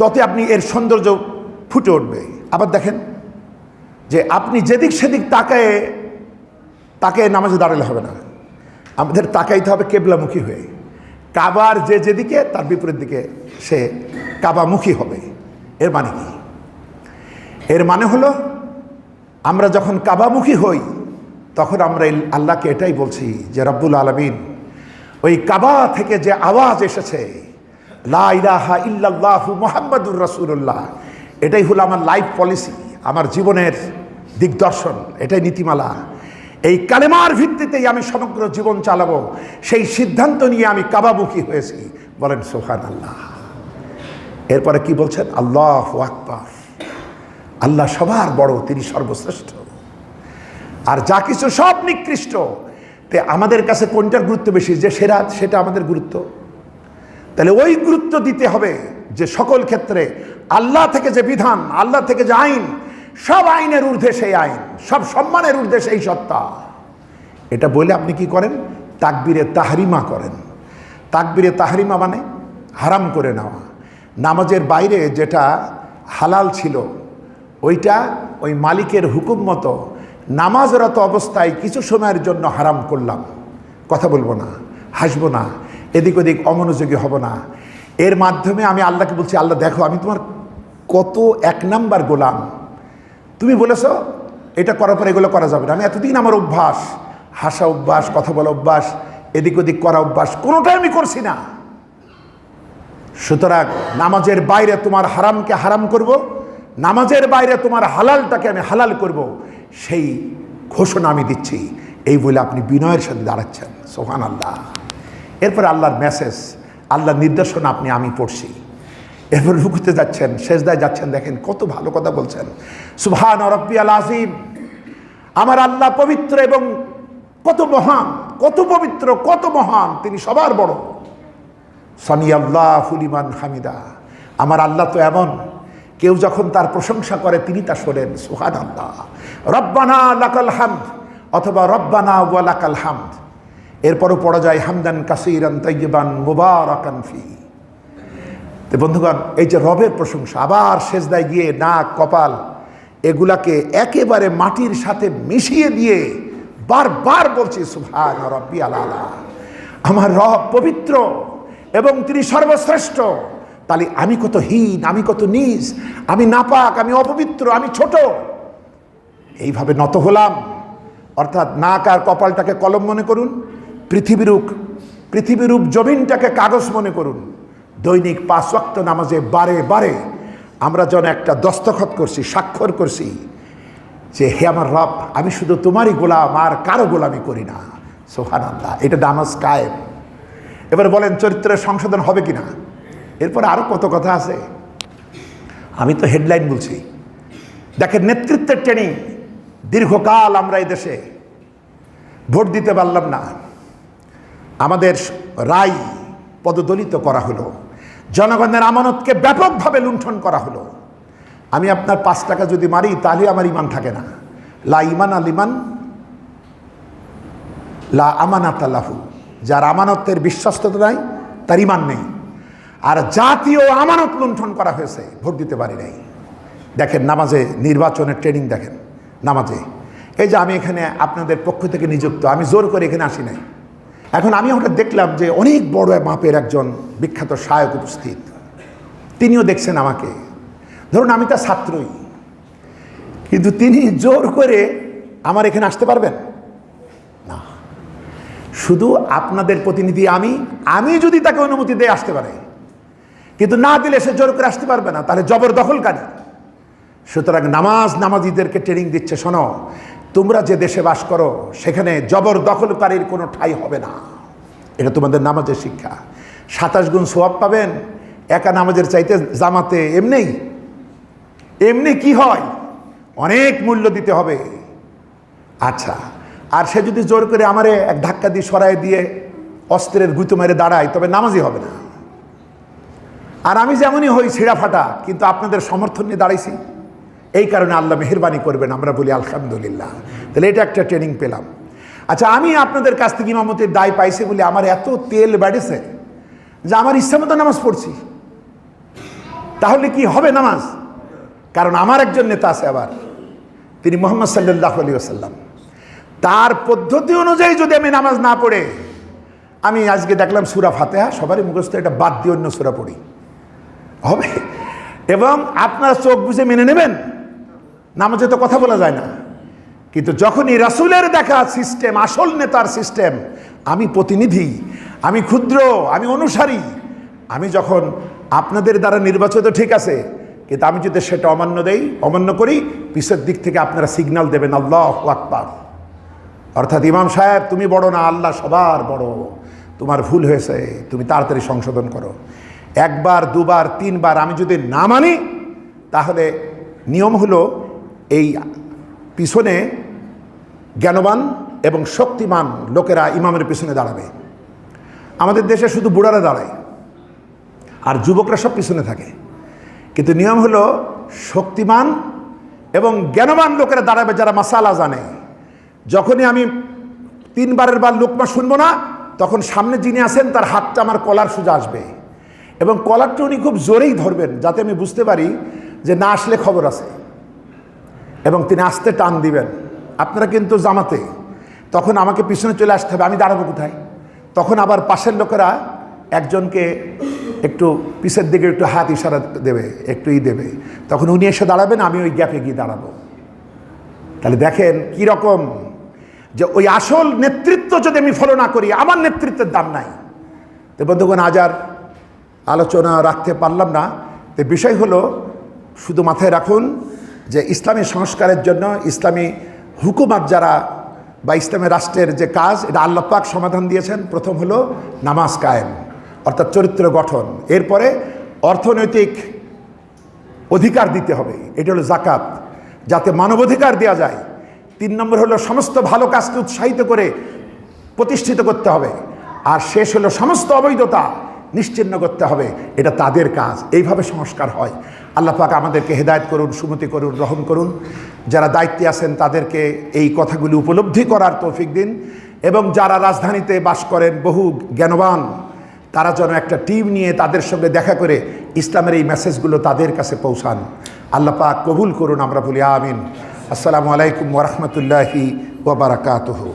তত আপনি এর সৌন্দর্য ফুটে উঠবে। আবার দেখেন যে আপনি যেদিক সেদিক তাকে নামাজে দাঁড়ালে হবে না, আমাদের তাকাইতে হবে কেবলামুখী হয়ে। কাবার যেদিকে তার বিপরীত দিকে সে কাবামুখী হবে। এর মানে কি? এর মানে হলো আমরা যখন কাবামুখী হই তখন আমরা আল্লাহকে এটাই বলছি যে রব্বুল আলামিন, ওই কাবা থেকে যে আওয়াজ এসেছে লা ইলাহা ইল্লাল্লাহু মুহাম্মাদুর রাসূলুল্লাহ, এটাই হলো আমার লাইফ পলিসি, আমার জীবনের দিগদর্শন, এটাই নীতিমালা। এই কালেমার ভিত্তিতেই আমি সমগ্র জীবন চালাবো, সেই সিদ্ধান্ত নিয়ে আমি কাবামুখী হয়েছি। বলেন সুবহানাল্লাহ। এরপরে কি বলছেন? আল্লাহু আকবার। আল্লাহ সবার বড়, তিনি সর্বশ্রেষ্ঠ, আর যা কিছু সব নিকৃষ্ট। তে আমাদের কাছে কোনটার গুরুত্ব বেশি? যে সেটা আমাদের গুরুত্ব। তাহলে ওই গুরুত্ব দিতে হবে যে সকল ক্ষেত্রে আল্লাহ থেকে যে বিধান, আল্লাহ থেকে যে আইন, সব আইনের ঊর্ধ্বে সেই আইন, সব সম্মানের ঊর্ধ্বে সেই সত্তা। এটা বলে আপনি কি করেন? তাকবীরে তাহরিমা করেন। তাকবীরে তাহরিমা মানে হারাম করে নেওয়া। নামাজের বাইরে যেটা হালাল ছিল ওইটা ওই মালিকের হুকুম মতো নামাজরত অবস্থায় কিছু সময়ের জন্য হারাম করলাম। কথা বলবো না, হাসবো না, এদিক ওদিক অমনোযোগী হব না। এর মাধ্যমে আমি আল্লাহকে বলছি, আল্লাহ দেখো আমি তোমার কত 1 নাম্বার গোলাম। তুমি বলেছো এটা করার পর এগুলো করা যাবে না। আমি এতদিন আমার অভ্যাস, হাসা অভ্যাস, কথা বলা অভ্যাস, এদিক ওদিক করা অভ্যাস, কোনোটাই আমি করছি না। সুতরাং নামাজের বাইরে তোমার হারামকে হারাম করব, নামাজের বাইরে তোমার হালালটাকে আমি হালাল করব, সেই ঘোষণা আমি দিচ্ছি। এই বলে আপনি বিনয়ের সাথে দাঁড়াচ্ছেন। সুবহানাল্লাহ। এরপরে আল্লাহর মেসেজ, আল্লাহর নির্দেশনা আমি পড়ছি। এরপর রুকুতে যাচ্ছেন, সেজদায় যাচ্ছেন, দেখেন কত ভালো কথা বলছেন। সুবহান রাব্বিয়াল আযীম, আমার আল্লাহ পবিত্র এবং কত মহান, কত পবিত্র, কত মহান, তিনি সবার বড়। সামিআল্লাহু লিমান হামিদা, আমার আল্লাহ তো এমন, কেউ যখন তার প্রশংসা করে তিনি তা শোনেন। সুবহানাল্লাহ। রব্বানা লাকাল হামদ অথবা রব্বানা ওয়া লাকাল হামদ। এরপরও পড়া যায় হামদান কাসীরান তাইয়িবান মুবারাকান ফি। তো বন্ধুগণ, এই যে রবের প্রশংসা, আবার সেজদায় গিয়ে নাক, কপাল এগুলাকে একেবারে মাটির সাথে মিশিয়ে দিয়ে বারবার বলছি সুবহান রাব্বিয়াল আলা, আমার রব পবিত্র এবং তিনি সর্বশ্রেষ্ঠ। তাহলে আমি কত হীন, আমি কত নীচ, আমি নাপাক, আমি অপবিত্র, আমি ছোট। এইভাবে নত হলাম। অর্থাৎ নাক আর কপালটাকে কলম মনে করুন, পৃথিবীরূপ জমিনটাকে কাগজ মনে করুন। দৈনিক 5 ওয়াক্ত নামাজে বারে বারে আমরা যেন একটা দস্তখত করছি, স্বাক্ষর করছি যে হে আমার রব, আমি শুধু তোমারই গোলাম, আর কারো গোলামি করি না। সুবহানাল্লাহ। এটা নামাজ কায়েম। এবার বলেন চরিত্রের সংশোধন হবে কিনা? এরপরে আরো কত কথা আছে, আমি তো হেডলাইন বলছি। দেখেন নেতৃত্বের ট্রেনিং। দীর্ঘকাল আমরা এই দেশে ভোট দিতে পারলাম না, আমাদের রায় পদদলিত করা হলো, জনগণের আমানতকে ব্যাপকভাবে লুণ্ঠন করা হলো। আমি আপনার 5 টাকা যদি মারি তাহলে আমার ইমান থাকে না। লা ইমান আলিমান লা আমানাত লাহু, যার আমানতের বিশ্বস্ততা নাই তার ইমান নেই। আর জাতীয় আমানত লুণ্ঠন করা হয়েছে, ভোট দিতে পারি নাই। দেখেন নামাজে নির্বাচনের ট্রেনিং, দেখেন নামাজে এই যে আমি এখানে আপনাদের পক্ষ থেকে নিযুক্ত, আমি জোর করে এখানে আসি নাই। এখন আমি হঠাৎ দেখলাম যে অনেক বড় মাপের একজন বিখ্যাত শায়ক উপস্থিত, তিনিও দেখছেন আমাকে। ধরুন আমি তার ছাত্রই, কিন্তু তিনি জোর করে আমার এখানে আসতে পারবেন না। শুধু আপনাদের প্রতিনিধি আমি যদি তাকে অনুমতি দিয়ে আসতে পারে, কিন্তু না দিলে সে জোর করে আসতে পারবে না, তাহলে জবরদখলকারী। সুতরাং নামাজিদেরকে ট্রেনিং দিচ্ছে, শোনো, তোমরা যে দেশে বাস করো সেখানে জবরদখলকারীর কোনো ঠাঁই হবে না। এটা তোমাদের নামাজের শিক্ষা। 27 গুণ সওয়াব পাবেন একা নামাজের চাইতে জামাতে। এমনি কি হয়, অনেক মূল্য দিতে হবে। আচ্ছা, আর সে যদি জোর করে আমারে এক ধাক্কা দিয়ে সরাই দিয়ে অস্ত্রের গুঁতো মেরে দাঁড়ায়, তবে নামাজই হবে না। আর আমি যেমনই হই ছিঁড়া ফাটা, কিন্তু আপনাদের সমর্থন নিয়ে দাঁড়াইছি, এই কারণে আল্লাহ মেহেরবানি করবেন, আমরা বলি আলহামদুলিল্লাহ। তাহলে এটা একটা ট্রেনিং পেলাম। আচ্ছা, আমি আপনাদের কাছ থেকে ইমামতির দায় পাইছি বলে আমার এত তেল বেড়েছে যে আমার ইচ্ছা মতো নামাজ পড়ছি। তাহলে কি হবে নামাজ? কারণ আমার একজন নেতা আছে, আবার তিনি মুহাম্মদ সাল্লাল্লাহু আলাইহি ওয়াসাল্লাম, তার পদ্ধতি অনুযায়ী যদি আমি নামাজ না পড়ে, আমি আজকে দেখলাম সূরা ফাতিহা সবারই মুখস্থ, এটা বাদ দিয়ে অন্য সূরা পড়ি, হবে? এবং আপনারা চোখ বুঝে মেনে নেবেন, নামাজে তো কথা বলা যায় না। কিন্তু যখনই রাসূলের দেখা সিস্টেম, আসল নেতার সিস্টেম, আমি প্রতিনিধি, আমি ক্ষুদ্র, আমি অনুসারী, আমি যখন আপনাদের দ্বারা নির্বাচিত, ঠিক আছে, কিন্তু আমি যদি সেটা অমান্য করি, পিছের দিক থেকে আপনারা সিগন্যাল দেবেন আল্লাহু আকবার। অর্থাৎ ইমাম সাহেব তুমি বড় না, আল্লাহ সবার বড়, তোমার ভুল হয়েছে, তুমি তাড়াতাড়ি সংশোধন করো। একবার, দুবার, তিনবার আমি যদি না মানি, তাহলে নিয়ম হলো এই পিছনে জ্ঞানবান এবং শক্তিমান লোকেরা ইমামের পিছনে দাঁড়াবে। আমাদের দেশে শুধু বুড়ারা দাঁড়ায় আর যুবকরা সব পিছনে থাকে, কিন্তু নিয়ম হলো শক্তিমান এবং জ্ঞানবান লোকেরা দাঁড়াবে, যারা মাসালা জানে। যখনই আমি 3 বারের বার লোকমা শুনবো না, তখন সামনে যিনি আছেন তার হাতটা আমার কলার সোজা আসবে, এবং কলারটা উনি খুব জোরেই ধরবেন, যাতে আমি বুঝতে পারি যে না আসলে খবর আছে, এবং তিনি আস্তে টান দিবেন। আপনারা কিন্তু জামাতে, তখন আমাকে পিছনে চলে আসতে হবে, আমি দাঁড়াবো কোথায়? তখন আবার পাশের লোকেরা একজনকে একটু পিছের দিকে একটু হাত ইশারা দেবে, একটু দেবে, তখন উনি এসে দাঁড়াবেন, আমি ওই গ্যাপে গিয়ে দাঁড়াবো। তাহলে দেখেন কি রকম, যে ওই আসল নেতৃত্ব যদি আমি ফলো না করি, আমার নেতৃত্বের দাম নাই। তো বন্ধুগণ, আজ আর আলোচনা রাখতে পারলাম না। তো বিষয় হলো, শুধু মাথায় রাখুন যে ইসলামী সংস্কারের জন্য ইসলামী হুকুমাত যারা বা ইসলামের রাষ্ট্রের যে কাজ, এটা আল্লাহ পাক সমাধান দিয়েছেন। প্রথম হলো নামাজ কায়েম, অর্থাৎ চরিত্র গঠন। এরপরে অর্থনৈতিক অধিকার দিতে হবে, এটা হলো যাকাত, যাতে মানবাধিকার দেওয়া যায়। 3 নম্বর হলো সমস্ত ভালো কাজকে উৎসাহিত করে প্রতিষ্ঠিত করতে হবে। আর শেষ হলো সমস্ত অবৈধতা নিশ্চিহ্ন করতে হবে, এটা তাদের কাজ। এইভাবে সংস্কার হয়। আল্লাহ পাক আমাদেরকে হেদায়েত করুন, সুমতি করুন, রহম করুন। যারা দায়িত্বে আছেন তাদেরকে এই কথাগুলি উপলব্ধি করার তৌফিক দিন, এবং যারা রাজধানীতে বাস করেন বহু জ্ঞানবান, তারা যেন একটা টিম নিয়ে তাদের সঙ্গে দেখা করে ইসলামের এই মেসেজগুলো তাদের কাছে পৌঁছান। আল্লাহ পাক কবুল করুন, আমরা বলি আমিন। আসসালামু আলাইকুম ওয়া রাহমাতুল্লাহি ওয়া বারাকাতুহু।